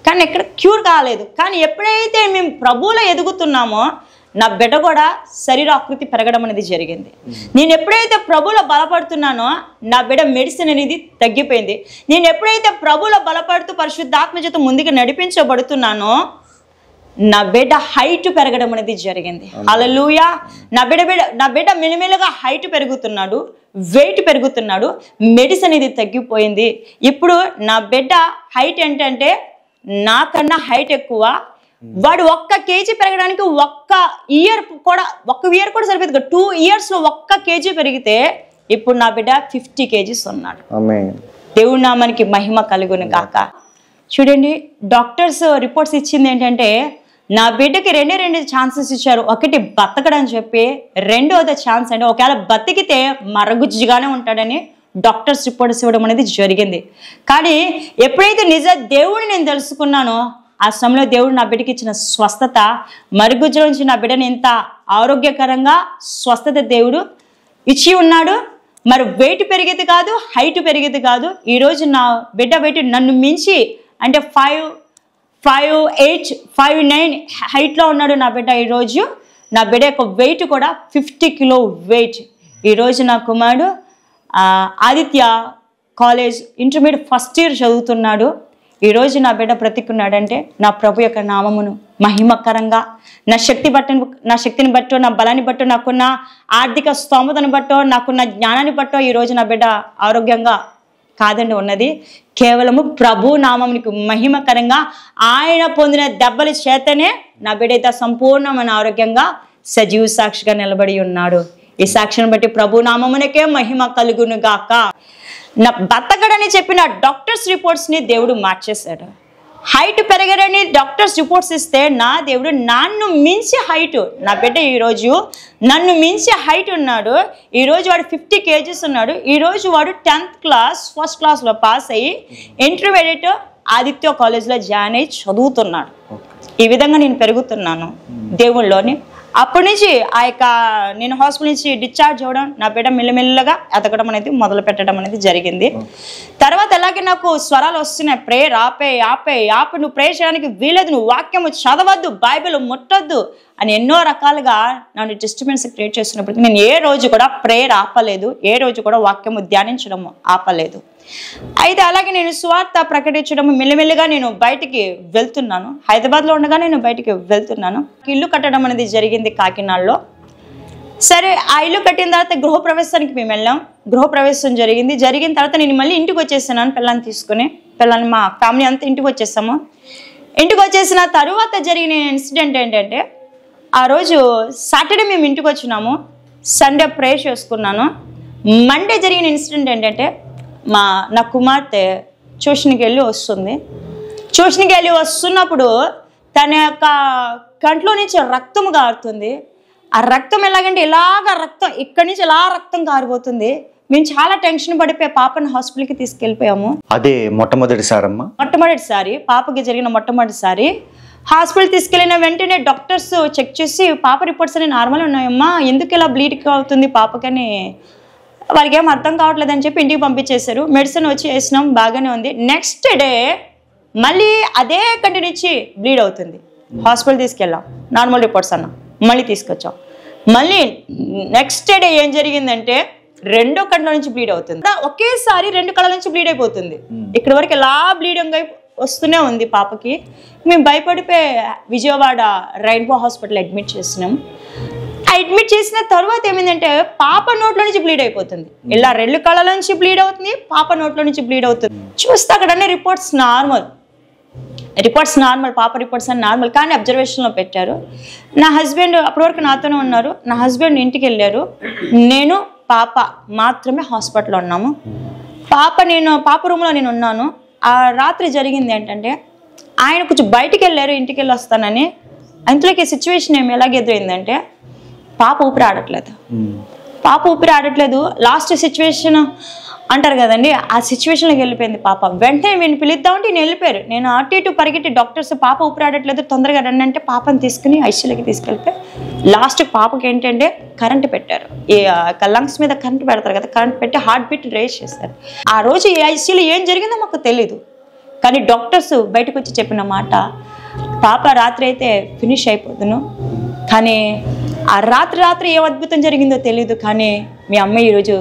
Speaker 1: కానీ ఎక్కడ క్యూర్ కాలేదు. కానీ ఎప్పుడైతే మేము ప్రభువులో ఎదుగుతున్నామో నా బిడ్డ కూడా శరీరాకృతి పెరగడం అనేది జరిగింది. నేను ఎప్పుడైతే ప్రభువులో బలపడుతున్నానో నా బిడ్డ మెడిసిన్ అనేది తగ్గిపోయింది. నేను ఎప్పుడైతే ప్రభువులో బలపడుతూ పరిశుద్ధాత్మ చేత ముందుకు నడిపించబడుతున్నానో నా బిడ్డ హైట్ పెరగడం అనేది జరిగింది. హల్లెలూయా. నా బిడ్డ మెల్లిమెల్లిగా హైట్ పెరుగుతున్నాడు, వెయిట్ పెరుగుతున్నాడు. మెడిసిన్ అనేది తగ్గిపోయింది. ఇప్పుడు నా బిడ్డ హైట్ ఏంటంటే నాకన్నా హైట్ ఎక్కువ. వాడు 1 kg పెరగడానికి 1 year కూడా సరిపోతుంది. 2 yearsలో 1 kg పెరిగితే ఇప్పుడు నా బిడ్డ 50 kgs ఉన్నాడు. దేవుడి నామానికి మహిమ కలుగును గాక. చూడండి, డాక్టర్స్ రిపోర్ట్స్ ఇచ్చింది ఏంటంటే నా బిడ్డకి 2 ఛాన్సెస్ ఇచ్చారు. ఒకటి బతకడని చెప్పి, రెండోది ఛాన్స్ అంటే ఒకవేళ బతికితే మరగుజ్జుగానే ఉంటాడని డాక్టర్స్ రిపోర్ట్స్ ఇవ్వడం అనేది జరిగింది. కానీ ఎప్పుడైతే నిజ దేవుడిని నేను తెలుసుకున్నానో ఆ సమయంలో దేవుడు నా బిడ్డకి ఇచ్చిన స్వస్థత, మరుగుజ్జు నుంచి నా బిడ్డని ఎంత ఆరోగ్యకరంగా స్వస్థత దేవుడు ఇచ్చి ఉన్నాడు. మరి వెయిట్ పెరిగేది కాదు, హైట్ పెరిగేది కాదు. ఈరోజు నా బిడ్డ వెయిట్ నన్ను మించి అంటే 5'8", 5'9" హైట్లో ఉన్నాడు నా బిడ్డ. ఈరోజు నా బిడ్డ యొక్క వెయిట్ కూడా 50 kg వెయిట్. ఈరోజు నా కుమారుడు Aditya college intermediate first year చదువుతున్నాడు. ఈరోజు నా బిడ్డ బ్రతికున్నాడంటే నా ప్రభు యొక్క నామమును మహిమకరంగా, నా శక్తిని బట్టో, నా బలాన్ని బట్టో, నాకున్న ఆర్థిక స్తోమతను బట్టో, నాకున్న జ్ఞానాన్ని బట్టో ఈరోజు నా బిడ్డ ఆరోగ్యంగా కాదండి ఉన్నది. కేవలము ప్రభు నామమునికి మహిమకరంగా ఆయన పొందిన దెబ్బల చేతనే నా బిడ్డ అయితే సంపూర్ణమైన ఆరోగ్యంగా సజీవ సాక్షిగా నిలబడి ఉన్నాడు. ఈ సాక్షిని బట్టి ప్రభు నామమునకే మహిమ కలుగును గాక. నా బతకడని చెప్పిన డాక్టర్స్ రిపోర్ట్స్ని దేవుడు మార్చేశాడు. హైట్ పెరగడని డాక్టర్స్ రిపోర్ట్స్ ఇస్తే నా దేవుడు నన్ను మించి హైట్, నా బిడ్డ ఈరోజు నన్ను మించి హైట్ ఉన్నాడు. ఈరోజు వాడు 50 kgs ఉన్నాడు. ఈరోజు వాడు 10th class ఫస్ట్ క్లాస్లో పాస్ అయ్యి ఇంటర్మీడియట్ ఆదిత్య కాలేజ్లో జాయిన్ అయ్యి చదువుతున్నాడు. ఈ విధంగా నేను పెరుగుతున్నాను దేవుళ్ళలోని. అప్పటి నుంచి ఆ యొక్క నేను హాస్పిటల్ నుంచి డిశ్చార్జ్ అవ్వడం, నా బిడ్డ మెల్లమెల్లగా ఎదగడం అనేది మొదలు పెట్టడం అనేది జరిగింది. తర్వాత అలాగే నాకు స్వరాలు వస్తున్నాయి, ప్రేయర్ ఆపే నువ్వు ప్రేయర్ చేయడానికి వీలేదు, నువ్వు వాక్యము చదవద్దు, బైబిల్ ముట్టొద్దు అని ఎన్నో రకాలుగా నన్ను డిస్టర్బెన్స్ క్రియేట్ చేస్తున్నప్పుడు నేను ఏ రోజు కూడా ప్రేయర్ ఆపలేదు, ఏ రోజు కూడా వాక్యము ధ్యానించడం ఆపలేదు. అయితే అలాగే నేను సువార్త ప్రకటించడం మెల్లిమెల్లిగా నేను బయటికి వెళ్తున్నాను. హైదరాబాద్లో ఉండగా నేను బయటికి వెళ్తున్నాను. ఇల్లు కట్టడం అనేది జరిగింది కాకినాడలో. సరే, ఆ ఇల్లు కట్టిన తర్వాత గృహప్రవేశానికి మేము వెళ్ళాం. గృహప్రవేశం జరిగిన తర్వాత నేను మళ్ళీ ఇంటికి వచ్చేసాను. పిల్లల్ని తీసుకుని మా ఫ్యామిలీ అంతా ఇంటికి వచ్చేసాము. ఇంటికి వచ్చేసిన తరువాత జరిగిన ఇన్సిడెంట్ ఏంటంటే, ఆ రోజు సాటర్డే మేము ఇంటికి వచ్చినాము, సండే ప్రే చేసుకున్నాను. మండే జరిగిన ఇన్సిడెంట్ ఏంటంటే, నా కుమార్తె ట్యూషన్కి వెళ్ళి వస్తున్నప్పుడు తన యొక్క కంట్లో నుంచి రక్తం కారుతుంది. ఆ రక్తం ఎలాగంటే రక్తం ఇక్కడి నుంచి ఇలా రక్తం కారిపోతుంది. మేము చాలా టెన్షన్ పడిపోయి పాపని హాస్పిటల్కి తీసుకెళ్ళిపోయాము.
Speaker 2: అదే మొట్టమొదటిసారి పాపకి జరిగిన మొట్టమొదటిసారి హాస్పిటల్ తీసుకెళ్ళిన వెంటనే డాక్టర్స్ చెక్ చేసి పాప రిపోర్ట్స్ అన్ని నార్మల్ ఉన్నాయమ్మా, ఎందుకు ఇలా బ్లీడ్ అవుతుంది పాపకని
Speaker 1: వాళ్ళకి ఏం అర్థం కావట్లేదు అని చెప్పి ఇంటికి పంపించేశారు. మెడిసిన్ వచ్చి వేసినాం, బాగానే ఉంది. నెక్స్ట్ డే మళ్ళీ అదే కంటిన్యూ ఇచ్చి బ్లీడ్ అవుతుంది. హాస్పిటల్ తీసుకెళ్ళాం, నార్మల్ రిపోర్ట్స్ అన్నాం, మళ్ళీ తీసుకొచ్చాం. మళ్ళీ నెక్స్ట్ డే ఏం జరిగిందంటే రెండో కంట్లో నుంచి బ్లీడ్ అవుతుంది. ఒకేసారి 2 కళ్ళ నుంచి బ్లీడ్ అయిపోతుంది. ఇక్కడ వరకు ఎలా బ్లీడింగ్ వస్తూనే ఉంది పాపకి. మేము భయపడిపోయి విజయవాడ రెయిన్బో హాస్పిటల్ అడ్మిట్ చేసినాం. అడ్మిట్ చేసిన తర్వాత ఏమైందంటే పాప నోట్లో నుంచి బ్లీడ్ అయిపోతుంది. ఇలా 2 కళ్ళ నుంచి బ్లీడ్ అవుతుంది, పాప నోట్లో నుంచి బ్లీడ్ అవుతుంది. చూస్తే అక్కడ అన్ని రిపోర్ట్స్ నార్మల్, పాప రిపోర్ట్స్ అన్ని నార్మల్, కానీ అబ్జర్వేషన్లో పెట్టారు. నా హస్బెండ్ అప్పటి వరకు నాతోనే ఉన్నారు. నా హస్బెండ్ ఇంటికి వెళ్ళారు, నేను పాప మాత్రమే హాస్పిటల్లో ఉన్నాము. పాప రూమ్లో నేను ఉన్నాను. ఆ రాత్రి జరిగింది ఏంటంటే ఆయన కొంచెం బయటికి వెళ్ళారు, ఇంటికి వెళ్ళి వస్తానని. అంతలోకి సిచ్యువేషన్ ఏమి ఎలాగ ఎదురైందంటే పాప ఊపిరి ఆడట్లేదు. లాస్ట్ సిచ్యువేషన్ అంటారు కదండి, ఆ సిచ్యువేషన్లోకి వెళ్ళిపోయింది పాప. వెంటనే నేను పిలుద్దామంటే నేను వెళ్ళిపోయారు. నేను అటు ఇటు పరిగెట్టి డాక్టర్స్ పాప ఊపిరి ఆడట్లేదు తొందరగా రండి అంటే పాపని తీసుకుని ఐసీయూలోకి తీసుకెళ్ళిపోయి లాస్ట్ పాపకి ఏంటంటే కరెంట్ పెట్టారు. ఈ లంగ్స్ మీద కరెంట్ పెడతారు కదా, కరెంట్ పెట్టి హార్ట్ బీట్ రేస్ చేశారు. ఆ రోజు ఈ ఐసీయూలో ఏం జరిగిందో మాకు తెలీదు, కానీ డాక్టర్స్ బయటకు వచ్చి చెప్పిన మాట, పాప రాత్రి అయితే ఫినిష్ అయిపోదును, కానీ ఆ రాత్రి ఏం అద్భుతం జరిగిందో తెలియదు, కానీ మీ అమ్మాయి ఈరోజు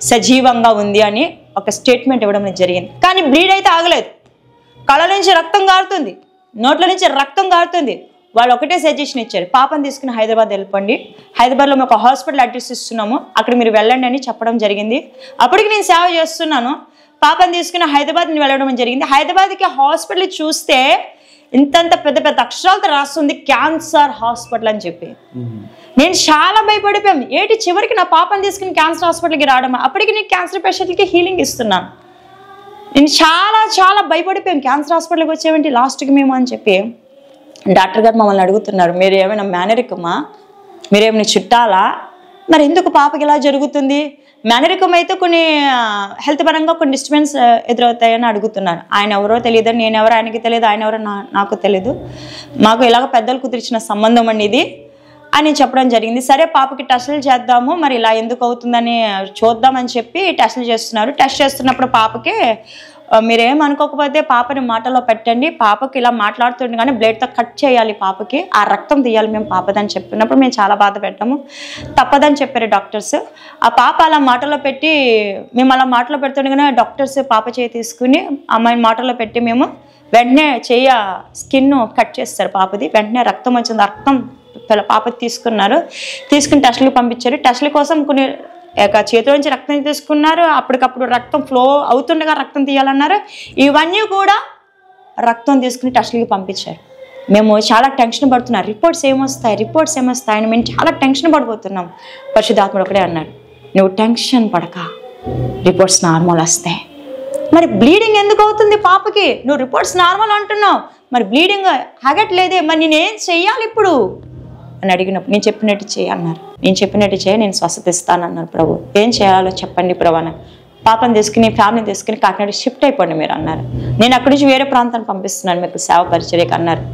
Speaker 1: సజీవంగా ఉంది అని ఒక స్టేట్మెంట్ ఇవ్వడం జరిగింది. కానీ బ్లీడ్ అయితే ఆగలేదు. కళ్ళ నుంచి రక్తం కారుతుంది, నోట్ల నుంచి రక్తం కారుతుంది. వాళ్ళు ఒకటే సజెషన్ ఇచ్చారు, పాపను తీసుకుని హైదరాబాద్ వెళ్ళిపోండి, హైదరాబాద్లో మేము ఒక హాస్పిటల్ అడ్రస్ ఇస్తున్నాము, అక్కడ మీరు వెళ్ళండి అని చెప్పడం జరిగింది. అప్పటికి నేను సేవ చేస్తున్నాను. పాపను తీసుకుని హైదరాబాద్ వెళ్ళడం జరిగింది. హైదరాబాద్కి హాస్పిటల్ చూస్తే ఇంతంత పెద్ద పెద్ద అక్షరాలతో రాస్తుంది క్యాన్సర్ హాస్పిటల్ అని చెప్పి. నేను చాలా భయపడిపోయాను. ఏంటి చివరికి నా పాపను తీసుకుని క్యాన్సర్ హాస్పిటల్కి రావడం, అప్పటికి నేను క్యాన్సర్ పేషెంట్కి హీలింగ్ ఇస్తున్నాను. నేను చాలా భయపడిపోయాను. క్యాన్సర్ హాస్పిటల్కి వచ్చేవేంటి లాస్ట్కి మేము అని చెప్పి డాక్టర్ గారు మమ్మల్ని అడుగుతున్నారు, మీరు ఏమైనా మేనరికమా, మీరేమైనా చుట్టాలా, మరి ఎందుకు పాపకి ఇలా జరుగుతుంది? మేనరికం అయితే కొన్ని హెల్త్ పరంగా కొన్ని డిస్టర్బెన్స్ ఎదురవుతాయని అడుగుతున్నారు. ఆయన ఎవరో తెలియదు, నేను ఎవరో ఆయనకి తెలియదు, ఆయన ఎవరో నాకు తెలియదు, మాకు ఇలాగ పెద్దలు కుదిర్చిన సంబంధం అండి ఇది అని చెప్పడం జరిగింది. సరే పాపకి టెస్టులు చేద్దాము, మరి ఇలా ఎందుకు అవుతుందని చూద్దామని చెప్పి టెస్టులు చేస్తున్నారు. టెస్ట్ చేస్తున్నప్పుడు పాపకి మీరేం అనుకోకపోతే పాపని మాటలో పెట్టండి, పాపకి ఇలా మాట్లాడుతుండే కానీ బ్లేడ్తో కట్ చేయాలి, పాపకి ఆ రక్తం తీయాలి మేము పాపదని చెప్పినప్పుడు మేము చాలా బాధ పెట్టాము. తప్పదని చెప్పారు డాక్టర్స్. ఆ పాప అలా మాటలో పెట్టి మేము అలా మాటలో పెడుతుండగానే డాక్టర్స్ పాప చేయి తీసుకుని అమ్మాయిని మాటలో పెట్టి మేము వెంటనే స్కిన్ కట్ చేస్తారు పాపది. వెంటనే రక్తం వచ్చింది, రక్తం పాప తీసుకున్నారు. తీసుకుని టెస్టులు పంపించారు. టెస్టుల కోసం కొన్ని చేతిలో నుంచి రక్తం తీసుకున్నారు. అప్పటికప్పుడు రక్తం ఫ్లో అవుతుండగా రక్తం తీయాలన్నారు. ఇవన్నీ కూడా రక్తం తీసుకుని టెస్టులకి పంపించారు. మేము చాలా టెన్షన్ పడుతున్నాం, రిపోర్ట్స్ ఏమొస్తాయి అని మేము చాలా టెన్షన్ పడిపోతున్నాం. పరిశుద్ధాత్ముడు ఒకడే అన్నాడు, నువ్వు టెన్షన్ పడక, రిపోర్ట్స్ నార్మల్ వస్తాయి. మరి బ్లీడింగ్ ఎందుకు అవుతుంది పాపకి? నువ్వు రిపోర్ట్స్ నార్మల్ అంటున్నావు, మరి బ్లీడింగ్ ఆగట్లేదే, మరి నేనేం చెయ్యాలి ఇప్పుడు అని అడిగినప్పుడు నేను చెప్పినట్టు చేయి అన్నారు. నేను చెప్పినట్టు చేయి, నేను స్వస్థత ఇస్తానన్నారు. ప్రభు ఏం చేయాలో చెప్పండి ప్రభు అని. పాపను తీసుకుని ఫ్యామిలీని తీసుకుని కాకినాడ షిఫ్ట్ అయిపోండి మీరు అన్నారు. నేను అక్కడి నుంచి వేరే ప్రాంతాన్ని పంపిస్తున్నాను మీకు సేవ పరిచర్యకు అన్నారు.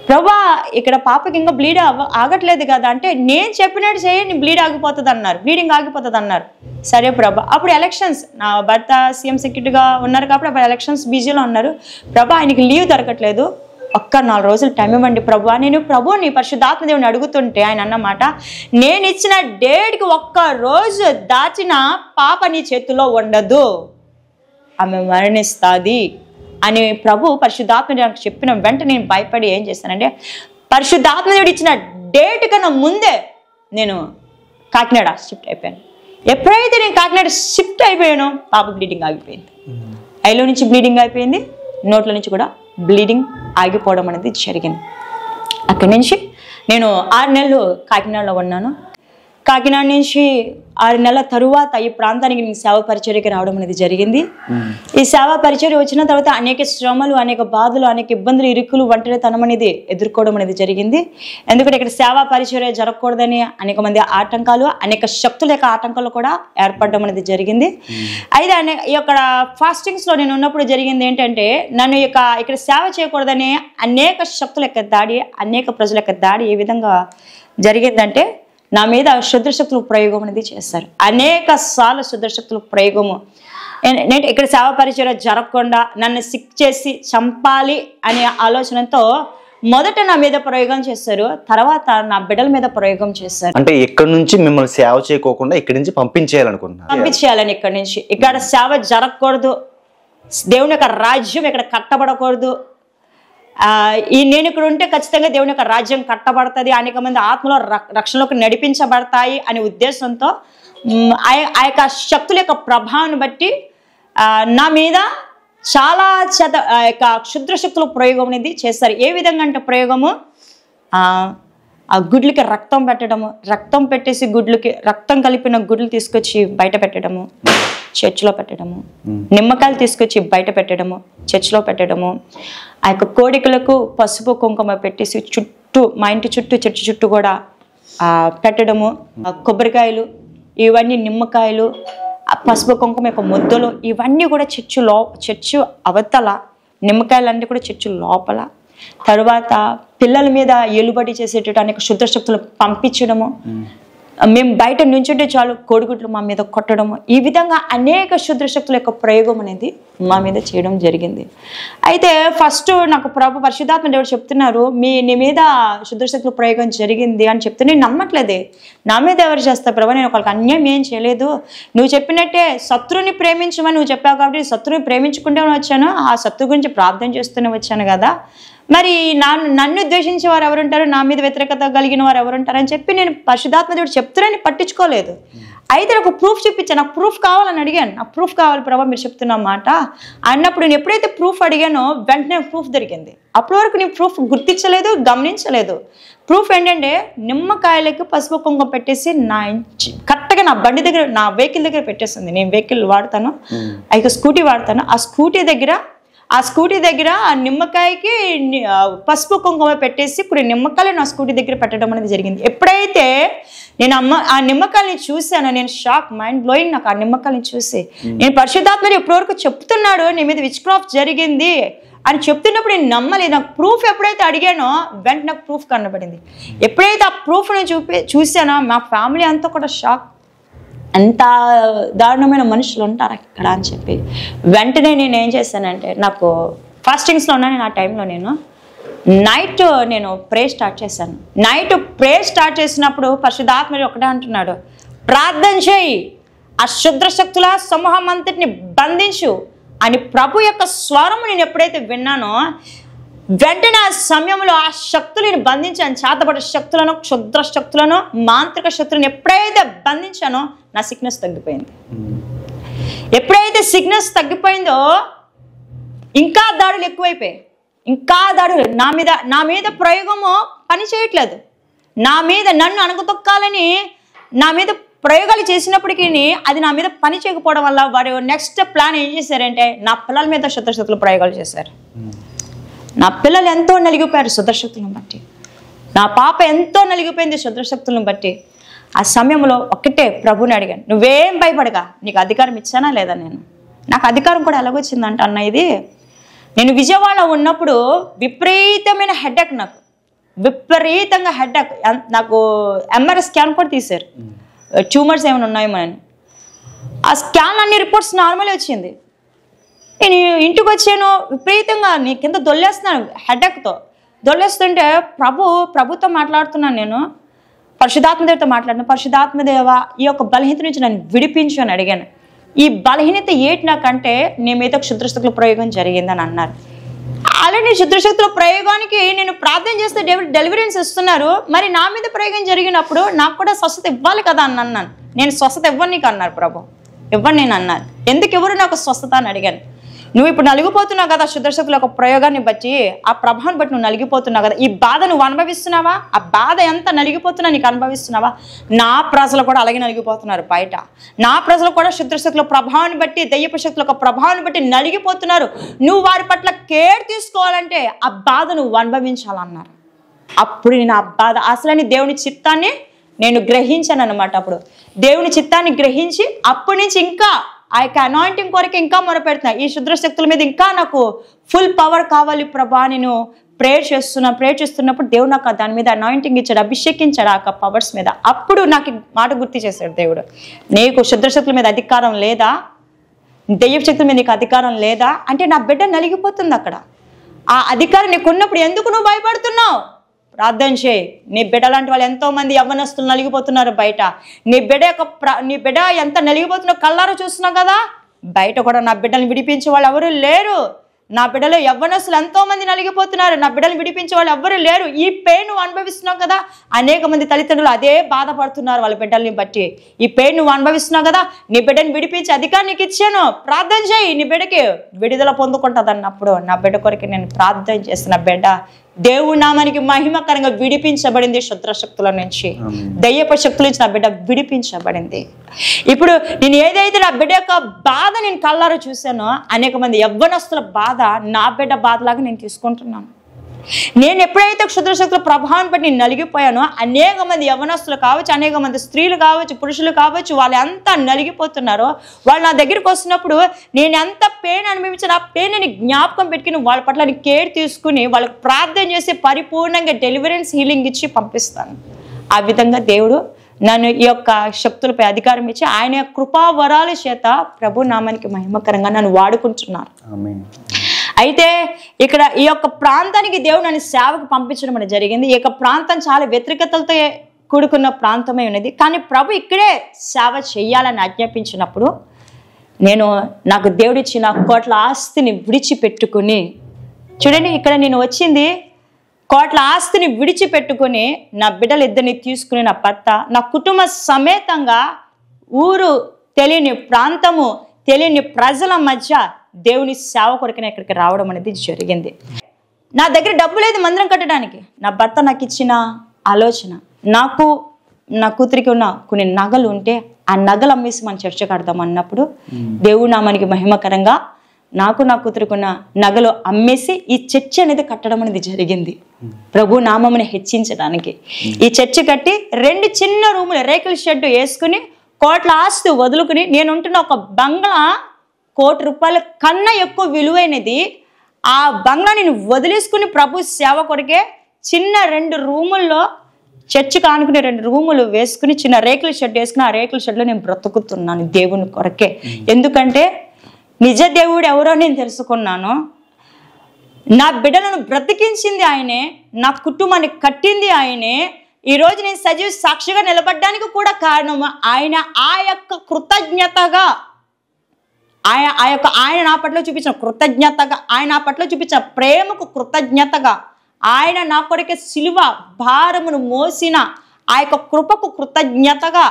Speaker 1: ప్రభా ఇక్కడ పాపకి ఇంకా బ్లీడ్ ఆగట్లేదు కదా అంటే, నేను చెప్పినట్టు చేయి, నీ బ్లీడ్ ఆగిపోతుంది అన్నారు, బ్లీడింగ్ ఆగిపోతుంది అన్నారు. సరే ప్రభా. అప్పుడు ఎలక్షన్స్, నా భర్త సీఎం సెక్రటరీగా ఉన్నారు కాబట్టి అప్పుడు ఎలక్షన్స్ బిజీలో ఉన్నారు. ప్రభా ఆయనకి లీవ్ దొరకట్లేదు, ఒక్క 4 రోజులు టైం ఇవ్వండి ప్రభు. నేను ప్రభుని పరిశుద్ధాత్మ దేవుని అడుగుతుంటే ఆయన అన్నమాట, నేను ఇచ్చిన డేట్కి 1 రోజు దాచిన పాప నీ చేతిలో ఉండదు, ఆమె మరణిస్తుంది అని ప్రభు పరిశుద్ధాత్మ దేవునికి చెప్పిన వెంటనే నేను భయపడి ఏం చేశానంటే, పరిశుద్ధాత్మ దేవుడు ఇచ్చిన డేట్ కన్నా ముందే నేను కాకినాడ షిఫ్ట్ అయిపోయాను. ఎప్పుడైతే నేను కాకినాడ షిఫ్ట్ అయిపోయానో పాప బ్లీడింగ్ ఆగిపోయింది. ఐలో నుంచి బ్లీడింగ్ అయిపోయింది, నోట్ల నుంచి కూడా బ్లీడింగ్ ఆగిపోవడం అనేది జరిగింది. అక్కడి నుంచి నేను 6 నెలలు కాకినాడలో ఉన్నాను. కాకినాడ నుంచి 6 నెలల తరువాత ఈ ప్రాంతానికి నేను సేవ పరిచర్యకి రావడం అనేది జరిగింది. ఈ సేవ పరిచర్య వచ్చిన తర్వాత అనేక శ్రమలు, అనేక బాధలు, అనేక ఇబ్బందులు, ఇరుకులు, ఒంటరితనం అనేది ఎదుర్కోవడం అనేది జరిగింది. ఎందుకంటే ఇక్కడ సేవ పరిచర్య జరగకూడదని అనేక మంది ఆటంకాలు, అనేక శక్తుల యొక్క ఆటంకాలు కూడా ఏర్పడడం అనేది జరిగింది. అయితే ఇక్కడ ఫాస్టింగ్స్లో నేను ఉన్నప్పుడు జరిగింది ఏంటంటే, నన్ను ఇక్కడ సేవ చేయకూడదని అనేక శక్తుల యొక్క దాడి, అనేక ప్రజల యొక్క దాడి ఏ విధంగా జరిగిందంటే, నా మీద శుద్రశక్తుల ప్రయోగం అనేది చేశారు. అనేక సార్లు శుద్రశక్తుల ప్రయోగము. నేను ఇక్కడ సేవ పరిచయం జరగకుండా నన్ను సిక్ చేసి చంపాలి అనే ఆలోచనతో మొదట నా మీద ప్రయోగం చేశారు, తర్వాత నా బిడ్డల మీద ప్రయోగం చేశారు.
Speaker 2: అంటే ఇక్కడ నుంచి మిమ్మల్ని సేవ చేయకోకుండా ఇక్కడి నుంచి పంపించేయాలనుకుంటున్నా.
Speaker 1: పంపించేయాలని ఇక్కడ నుంచి. ఇక్కడ సేవ జరగకూడదు, దేవుని యొక్క రాజ్యం ఇక్కడ కట్టబడకూడదు. నేను ఇక్కడ ఉంటే ఖచ్చితంగా దేవుని యొక్క రాజ్యం కట్టబడుతుంది, అనేక మంది ఆత్మలో రక్షణలోకి నడిపించబడతాయి అనే ఉద్దేశంతో ఆ యొక్క శక్తుల యొక్క ప్రభావాన్ని బట్టి నా మీద చాలా యొక్క క్షుద్ర శక్తుల ప్రయోగం అనేది చేస్తారు. ఏ విధంగా అంటే ప్రయోగము, ఆ గుడ్లకి రక్తం పెట్టడము, రక్తం పెట్టేసి గుడ్లకి రక్తం కలిపిన గుడ్లు తీసుకొచ్చి బయట పెట్టడము, చర్చిలో పెట్టడము, నిమ్మకాయలు తీసుకొచ్చి బయట పెట్టడము, చర్చిలో పెట్టడము, ఆ యొక్క కోడికలకు పసుపు కుంకుమ పెట్టేసి చుట్టూ మా ఇంటి చుట్టూ చర్చి చుట్టూ కూడా పెట్టడము, కొబ్బరికాయలు, ఇవన్నీ నిమ్మకాయలు, పసుపు కుంకుమ యొక్క ముద్దలు, ఇవన్నీ కూడా చర్చి అవతల, నిమ్మకాయలు కూడా చర్చి లోపల. తరువాత పిల్లల మీద ఎలుబడి చేసేటట్టు అనేక శుద్రశక్తులు పంపించడము, మేము బయట నుంచుంటే చాలు కోడిగుడ్లు మా మీద కొట్టడము, ఈ విధంగా అనేక శుద్రశక్తుల యొక్క ప్రయోగం అనేది మా మీద చేయడం జరిగింది. అయితే ఫస్ట్ నాకు ప్రభు పరిశుద్ధాత్మ దేవుడు చెప్తున్నారు, నీ మీద శుద్రశక్తుల ప్రయోగం జరిగింది అని చెప్తే నేను నమ్మట్లేదే. నా మీద ఎవరు చేస్తా ప్రభు, నేను ఒకరికి అన్యాయం ఏం చేయలేదు, నువ్వు చెప్పినట్టే శత్రువుని ప్రేమించమని నువ్వు చెప్పావు కాబట్టి శత్రువుని ప్రేమించుకుంటూనే వచ్చాను, ఆ శత్రువు గురించి ప్రార్థన చేస్తూనే వచ్చాను కదా, మరి నన్ను ద్వేషించే వారు ఎవరుంటారు, నా మీద వ్యతిరేకత కలిగిన వారు ఎవరుంటారు అని చెప్పి నేను పరిశుద్ధాత్మ దేవుడు చెప్తున్నానని పట్టించుకోలేదు. అయితే నాకు ప్రూఫ్ చూపించాను, నాకు ప్రూఫ్ కావాలని అడిగాను, నాకు ప్రూఫ్ కావాలి ప్రభా మీరు చెప్తున్న మాట అన్నప్పుడు నేను ఎప్పుడైతే ప్రూఫ్ అడిగానో వెంటనే ప్రూఫ్ దొరికింది. అప్పటి వరకు నేను ప్రూఫ్ గుర్తించలేదు, గమనించలేదు. ప్రూఫ్ ఏంటంటే నిమ్మకాయలకి పసుపు కుంకుమ పెట్టేసి కరెక్ట్గా నా బండి దగ్గర, నా వెహికల్ దగ్గర పెట్టేసింది. నేను వెహికల్ వాడతాను, అయితే స్కూటీ వాడతాను, ఆ స్కూటీ దగ్గర ఆ నిమ్మకాయకి పసుపు కుంకుమ పెట్టేసి కొన్ని నిమ్మకాయలు నా స్కూటీ దగ్గర పెట్టడం అనేది జరిగింది. ఎప్పుడైతే నేను ఆ నిమ్మకాయని చూశాను, నేను షాక్, మైండ్ బ్లోయింగ్ నాకు ఆ నిమ్మకాయని చూసి. నేను పరిశుద్ధాత్మ ఇప్పటివరకు చెప్తున్నాడు నీ మీద విచ్ క్రాఫ్ట్ జరిగింది అని చెప్తున్నప్పుడు నేను నమ్మలేదు. నాకు ప్రూఫ్ ఎప్పుడైతే అడిగానో వెంటనే నాకు ప్రూఫ్ కనబడింది. ఎప్పుడైతే ఆ ప్రూఫ్ నేను చూసానో మా ఫ్యామిలీ అంతా కూడా షాక్, ఎంత దారుణమైన మనుషులు ఉంటారు ఇక్కడ అని చెప్పి వెంటనే నేను ఏం చేశానంటే, నాకు ఫాస్టింగ్స్లో ఉన్నాను ఆ టైంలో, నైట్ నేను ప్రే స్టార్ట్ చేశాను. నైట్ ప్రే స్టార్ట్ చేసినప్పుడు పరిశుద్ధాత్మ ఒకటే అంటున్నాడు, ప్రార్థన చేయి, ఆ శుద్ర శక్తుల సమూహం అంతటిని బంధించు అని ప్రభు యొక్క స్వరము నేను ఎప్పుడైతే విన్నానో వెంటనే ఆ సమయంలో ఆ శక్తులను బంధించాను. చేతబడ్డ శక్తులను, క్షుద్ర శక్తులను, మాంత్రిక శక్తులను ఎప్పుడైతే బంధించానో నా సిక్నెస్ తగ్గిపోయింది. ఎప్పుడైతే సిక్నెస్ తగ్గిపోయిందో ఇంకా దాడులు ఎక్కువైపోయాయి, ఇంకా దాడులు నా మీద ప్రయోగము పని చేయట్లేదు. నన్ను అణగతొక్కాలని నా మీద ప్రయోగాలు చేసినప్పటికీ అది నా మీద పని చేయకపోవడం వల్ల వారు నెక్స్ట్ ప్లాన్ ఏం చేశారంటే నా పిల్లల మీద శుద్రశక్తులు ప్రయోగాలు చేశారు. నా పిల్లలు ఎంతో నలిగిపోయారు శుద్రశక్తులను బట్టి, నా పాప ఎంతో నలిగిపోయింది శుద్రశక్తులను బట్టి. ఆ సమయంలో ఒక్కటే ప్రభుని అడిగాను, నువ్వేం భయపడగా, నీకు అధికారం ఇచ్చానా లేదా? నాకు అధికారం కూడా ఎలాగొచ్చిందంట అన్న, ఇది నేను విజయవాడ ఉన్నప్పుడు విపరీతమైన హెడ్ఏక్, నాకు విపరీతంగా హెడ్ఏక్, నాకు ఎంఆర్ఐ స్కాన్ కూడా తీశారు, ట్యూమర్స్ ఏమైనా ఉన్నాయేమో అని. ఆ స్కాన్ అన్ని రిపోర్ట్స్ నార్మల్ వచ్చింది. నేను ఇంటికి వచ్చాను, విపరీతంగా నీ కింద దొల్లేస్తున్నాను, హెడ్ఏక్తో దొల్లేస్తుంటే ప్రభుతో మాట్లాడుతున్నాను, నేను పరిశుద్ధాత్మదేవతో మాట్లాడుతున్నాను. పరిశుద్ధాత్మదేవ ఈ యొక్క బలహీనత నుంచి నన్ను విడిపించు అని అడిగాను. ఈ బలహీనత ఏంటి నాకంటే నీ మీద క్షుద్రశక్తుల ప్రయోగం జరిగిందని అన్నారు. ఆల్రెడీ క్షుద్రశక్తుల ప్రయోగానికి నేను ప్రార్థన చేస్తే డెలివరెన్స్ ఇస్తున్నారు, మరి నా మీద ప్రయోగం జరిగినప్పుడు నాకు కూడా స్వస్థత ఇవ్వాలి కదా అని అన్నాను. నేను స్వస్థత ఇవ్వను నీకు అన్నారు ప్రభు, ఇవ్వను నేను అన్నాను. ఎందుకు ఎవరు నాకు స్వస్థత అని అడిగాను. నువ్వు ఇప్పుడు నలిగిపోతున్నావు కదా శుద్రశక్తుల యొక్క ప్రయోగాన్ని బట్టి, ఆ ప్రభావాన్ని బట్టి నువ్వు నలిగిపోతున్నావు కదా, ఈ బాధ నువ్వు అనుభవిస్తున్నావా? ఆ బాధ ఎంత నలిగిపోతున్నా నీకు అనుభవిస్తున్నావా? నా ప్రజలు కూడా అలాగే నలిగిపోతున్నారు బయట. నా ప్రజలు కూడా శుద్రశక్తుల ప్రభావాన్ని బట్టి, దయ్యపు శక్తుల యొక్క ప్రభావాన్ని బట్టి నలిగిపోతున్నారు. నువ్వు వారి పట్ల కేర్ తీసుకోవాలంటే ఆ బాధ నువ్వు అనుభవించాలన్నారు. అప్పుడు నేను ఆ బాధ అసలని దేవుని చిత్తాన్ని నేను గ్రహించాను అనమాట. అప్పుడు దేవుని చిత్తాన్ని గ్రహించి అప్పటి నుంచి ఇంకా ఆ యొక్క అనాయింటింగ్ కొరకు ఇంకా మొరపెడుతున్నా, ఈ శుద్రశక్తుల మీద ఇంకా నాకు ఫుల్ పవర్ కావాలి ప్రభా, నేను ప్రేయర్ చేస్తున్నప్పుడు దేవుడు నాకు దాని మీద అనాయింటింగ్ ఇచ్చాడు, అభిషేకించాడు ఆ పవర్స్ మీద. అప్పుడు నాకు మాట గుర్తు చేశాడు దేవుడు, నీకు శుద్రశక్తుల మీద అధికారం లేదా, దెయ్యపు శక్తుల మీద నీకు అధికారం లేదా అంటే నా బిడ్డ నలిగిపోతుంది అక్కడ. ఆ అధికారం నీకు ఉన్నప్పుడు ఎందుకు నువ్వు భయపడుతున్నావు? ప్రార్థన చేయి. నీ బిడ్డ లాంటి వాళ్ళు ఎంతో మంది యవ్వనస్తులు నలిగిపోతున్నారు బయట. నీ బిడ్డ ఎంత నలిగిపోతున్నావు కళ్ళారా చూస్తున్నావు కదా. బయట కూడా నా బిడ్డల్ని విడిపించే వాళ్ళు ఎవరు లేరు. నా బిడ్డలో యవ్వనస్తులు ఎంతో మంది నలిగిపోతున్నారు, నా బిడ్డలు విడిపించే వాళ్ళు ఎవ్వరూ లేరు. ఈ పెయిన్ నువ్వు అనుభవిస్తున్నావు కదా. అనేక మంది తల్లిదండ్రులు అదే బాధపడుతున్నారు వాళ్ళ బిడ్డల్ని బట్టి. ఈ పెయిన్ నువ్వు అనుభవిస్తున్నావు కదా, నీ బిడ్డని విడిపించి అధికారం నీకు ఇచ్చాను, ప్రార్థన చేయి, నీ బిడ్డకి విడుదల పొందుకుంటుంది అన్నప్పుడు నా బిడ్డ కొరకు నేను ప్రార్థన చేస్తున్న బిడ్డ దేవుడి నామానికి మహిమకరంగా విడిపించబడింది. శుద్రశక్తుల నుంచి, దయ్యపు శక్తుల నుంచి నా బిడ్డ విడిపించబడింది. ఇప్పుడు నేను ఏదైతే నా బిడ్డ యొక్క బాధ నేను కళ్ళారా చూశానో, అనేక మంది యవ్వనస్తుల బాధ నా బిడ్డ బాధలాగా నేను తీసుకుంటున్నాను. నేను ఎప్పుడైతే క్షుద్రశక్తుల ప్రభావం బట్టి నేను నలిగిపోయానో, అనేక మంది యవ్వనస్తులు కావచ్చు, అనేక మంది స్త్రీలు కావచ్చు, పురుషులు కావచ్చు, వాళ్ళు ఎంత నలిగిపోతున్నారో వాళ్ళు నా దగ్గరికి వస్తున్నప్పుడు నేను ఎంత పెయిన్ అనుభవించిన ఆ పెయిన్ని జ్ఞాపకం పెట్టుకుని వాళ్ళ పట్ల కేర్ తీసుకుని వాళ్ళకి ప్రార్థన చేసి పరిపూర్ణంగా డెలివరెన్స్ హీలింగ్ ఇచ్చి పంపిస్తాను. ఆ విధంగా దేవుడు నన్ను ఈ యొక్క శక్తులపై అధికారం ఇచ్చి ఆయన కృపావరాల చేత ప్రభు నామానికి మహిమకరంగా నన్ను వాడుకుంటున్నారు. అయితే ఇక్కడ ఈ యొక్క ప్రాంతానికి దేవుడు నన్ను సేవకు పంపించడం అనేది జరిగింది. ఈ యొక్క ప్రాంతం చాలా వ్యతిరేకతలతో కూడుకున్న ప్రాంతమే ఉన్నది. కానీ ప్రభు ఇక్కడే సేవ చేయాలని ఆజ్ఞాపించినప్పుడు నాకు దేవుడిచ్చిన కోట్ల ఆస్తిని విడిచిపెట్టుకుని, చూడండి ఇక్కడ నేను వచ్చింది కోట్ల ఆస్తిని విడిచిపెట్టుకుని నా బిడ్డలు ఇద్దరిని తీసుకుని నా భర్త నా కుటుంబ సమేతంగా ఊరు తెలియని ప్రాంతము తెలియని ప్రజల మధ్య దేవుని సేవ కొరకునే ఇక్కడికి రావడం అనేది జరిగింది. నా దగ్గర డబ్బు లేదు మందిరం కట్టడానికి. నా భర్త నాకు ఇచ్చిన ఆలోచన, నాకు నా కూతురికి ఉన్న కొన్ని నగలు ఉంటే ఆ నగలు అమ్మేసి మన చర్చ కడదాం అన్నప్పుడు దేవుడు నామానికి మహిమకరంగా నాకు నా కూతురికి ఉన్న నగలు అమ్మేసి ఈ చర్చ్ అనేది కట్టడం అనేది జరిగింది. ప్రభు నామముని హెచ్చించడానికి ఈ చర్చ్ కట్టి 2 చిన్న రూములు రేకుల షెడ్ వేసుకుని కోట్ల ఆస్తి వదులుకుని నేను ఉంటున్న ఒక బంగ్లా ₹1,00,00,000 కన్నా ఎక్కువ విలువైనది. ఆ బంగ్లా నేను వదిలేసుకుని ప్రభు సేవ కొరకే చిన్న 2 రూముల్లో చర్చి కానుకునే 2 రూములు వేసుకుని చిన్న రేకుల షెడ్ వేసుకుని ఆ రేకుల షెడ్లో నేను బ్రతుకుతున్నాను దేవుని కొరకే. ఎందుకంటే నిజ దేవుడు ఎవరో నేను తెలుసుకున్నాను. నా బిడ్డలను బ్రతికించింది ఆయనే, నా కుటుంబాన్ని కట్టింది ఆయనే. ఈరోజు నేను సజీవ సాక్షిగా నిలబడడానికి కూడా కారణం ఆయన. ఆ యొక్క కృతజ్ఞతగా ఆయన నా పట్ల చూపించిన కృతజ్ఞతగా, ఆయన నా పట్ల చూపించిన ప్రేమకు కృతజ్ఞతగా, ఆయన నా కొరకే సిలువ భారమును మోసిన ఆ యొక్క కృపకు కృతజ్ఞతగా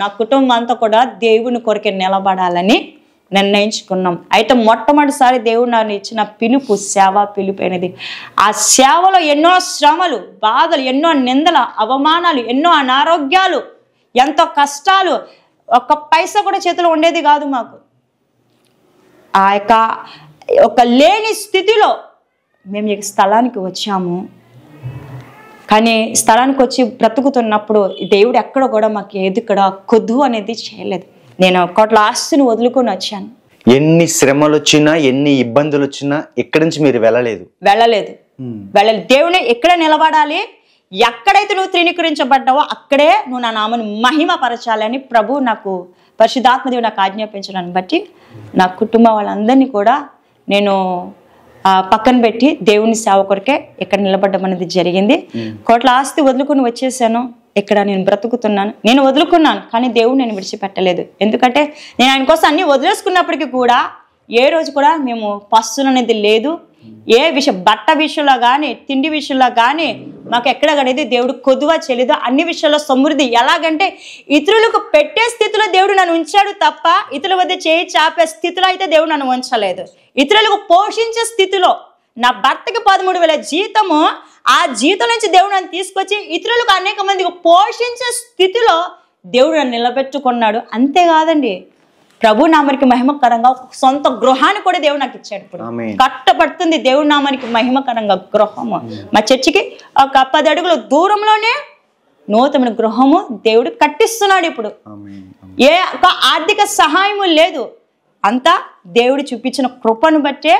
Speaker 1: నా కుటుంబం అంతా కూడా దేవుని కొరకే నిలబడాలని నిర్ణయించుకున్నాం. అయితే మొట్టమొదటిసారి దేవుడు నాకు ఇచ్చిన పిలుపు సేవ పిలుపు అనేది. ఆ సేవలో ఎన్నో శ్రమలు, బాధలు, ఎన్నో నిందల, అవమానాలు, ఎన్నో అనారోగ్యాలు, ఎంతో కష్టాలు, ఒక్క పైసా కూడా చేతిలో ఉండేది కాదు మాకు. ఆ యొక్క ఒక లేని స్థితిలో మేము ఈ స్థలానికి వచ్చాము. కానీ స్థలానికి వచ్చి బ్రతుకుతున్నప్పుడు దేవుడు ఎక్కడ కూడా మాకు ఏది కూడా కొద్దు అనేది చేయలేదు. నేను కోట్ల ఆస్తిని వదులుకొని వచ్చాను.
Speaker 2: ఎన్ని శ్రమలు వచ్చినా ఎన్ని ఇబ్బందులు వచ్చినా ఇక్కడి నుంచి మీరు వెళ్ళలేదు.
Speaker 1: దేవుని ఎక్కడ నిలబడాలి, ఎక్కడైతే నువ్వు త్రినీకరించబడ్డావో అక్కడే నువ్వు నా నామను మహిమ పరచాలని ప్రభు నాకు పరిశుద్ధాత్మదేవుడు నాకు ఆజ్ఞాపించడాన్ని బట్టి నా కుటుంబం వాళ్ళందరినీ కూడా నేను పక్కన పెట్టి దేవుని సేవ కొరకే ఇక్కడ నిలబడడం అనేది జరిగింది. కోట్ల ఆస్తి వదులుకొని వచ్చేసాను. ఇక్కడ నేను బ్రతుకుతున్నాను. నేను వదులుకున్నాను కానీ దేవుడు నేను విడిచిపెట్టలేదు. ఎందుకంటే నేను ఆయన కోసం అన్ని వదిలేసుకున్నప్పటికీ కూడా ఏ రోజు కూడా మేము పస్తులు అనేది లేదు. ఏ బట్ట విషయంలో కానీ తిండి విషయంలో కానీ మాకు ఎక్కడ అనేది దేవుడు కొద్దువ చేయలేదు. అన్ని విషయాల్లో సమృద్ధి. ఎలాగంటే ఇతరులకు పెట్టే స్థితిలో దేవుడు నన్ను ఉంచాడు తప్ప ఇతరుల వద్ద చేయి చాపే స్థితిలో అయితే దేవుడు నన్ను ఉంచలేదు. ఇతరులకు పోషించే స్థితిలో నా భర్తకి 13,000 జీతము, ఆ జీతం నుంచి దేవుడు నన్ను తీసుకొచ్చి ఇతరులకు అనేక మందికి పోషించే స్థితిలో దేవుడు నన్ను నిలబెట్టుకున్నాడు. అంతేకాదండి, ప్రభు నామానికి మహిమకరంగా సొంత గృహాన్ని కూడా దేవుడు నాకు ఇచ్చాడు. ఇప్పుడు కట్టబడుతుంది దేవుడి నామానికి మహిమకరంగా గృహము. మా చర్చికి ఒక 10 అడుగుల దూరంలోనే నూతన గృహము దేవుడు కట్టిస్తున్నాడు. ఇప్పుడు ఏ ఒక ఆర్థిక సహాయము లేదు, అంతా దేవుడు చూపించిన కృపను బట్టే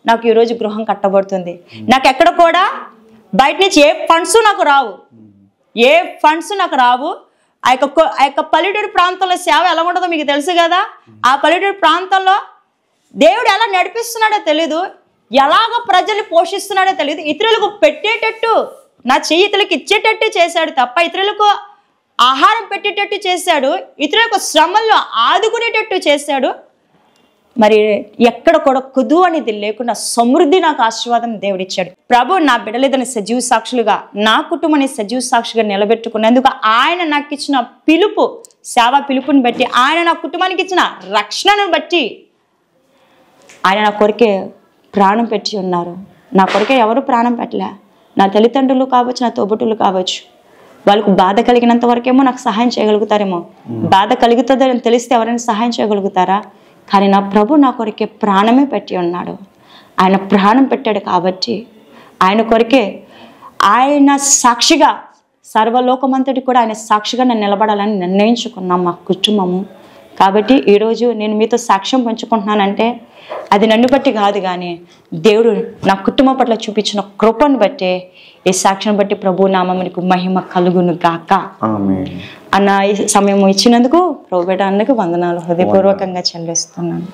Speaker 1: నాకు ఈరోజు గృహం కట్టబడుతుంది. నాకు ఎక్కడ కూడా బయట నుంచి ఏ ఫండ్స్ నాకు రావు, ఏ ఫండ్స్ నాకు రావు. ఆ యొక్క పల్లెటూరు ప్రాంతంలో సేవ ఎలా ఉంటుందో మీకు తెలుసు కదా. ఆ పల్లెటూరు ప్రాంతంలో దేవుడు ఎలా నడిపిస్తున్నాడో తెలీదు, ఎలాగ ప్రజల్ని పోషిస్తున్నాడో తెలియదు. ఇతరులకు పెట్టేటట్టు, నా చెయ్యి ఇతరులకు ఇచ్చేటట్టు చేశాడు తప్ప ఇతరులకు ఆహారం పెట్టేటట్టు చేశాడు, ఇతరులకు శ్రమల్లో ఆదుకునేటట్టు చేశాడు. మరి ఎక్కడ కూడా కుదు అనేది లేకుండా సమృద్ధి నాకు ఆశీర్వాదం దేవుడిచ్చాడు. ప్రభు నా బిడ్డలేదని సజీవ సాక్షులుగా, నా కుటుంబాన్ని సజీవ సాక్షిగా నిలబెట్టుకున్నందుకు ఆయన నాకు ఇచ్చిన పిలుపు, సేవా పిలుపుని బట్టి, ఆయన నా కుటుంబానికి ఇచ్చిన రక్షణను బట్టి ఆయన నా కొరికే ప్రాణం పెట్టి ఉన్నారు. నా కొరికే ఎవరు ప్రాణం పెట్టలే. నా తల్లిదండ్రులు కావచ్చు, నా తోబుట్టులు కావచ్చు, వాళ్ళకు బాధ కలిగినంత వరకేమో నాకు సహాయం చేయగలుగుతారేమో. బాధ కలుగుతుందని తెలిస్తే ఎవరైనా సహాయం చేయగలుగుతారా? కానీ నా ప్రభు నా కొరికే ప్రాణమే పెట్టి ఉన్నాడు. ఆయన ప్రాణం పెట్టాడు కాబట్టి ఆయన కొరికే, ఆయన సాక్షిగా సర్వలోకమంతటి కూడా ఆయన సాక్షిగా నేను నిలబడాలని నిర్ణయించుకున్నాం మా కుటుంబము. కాబట్టి ఈరోజు నేను మీతో సాక్ష్యం పంచుకుంటున్నానంటే అది నన్ను బట్టి కాదు, కానీ దేవుడు నా కుటుంబం పట్ల చూపించిన కృపను బట్టి, ఈ సాక్ష్యం బట్టి ప్రభు నామమునకు మహిమ కలుగును గాక అన్న ఈ సమయం ఇచ్చినందుకు ప్రభు బిడ్డ అన్నకు వందనాలు హృదయపూర్వకంగా చెల్లిస్తున్నాను.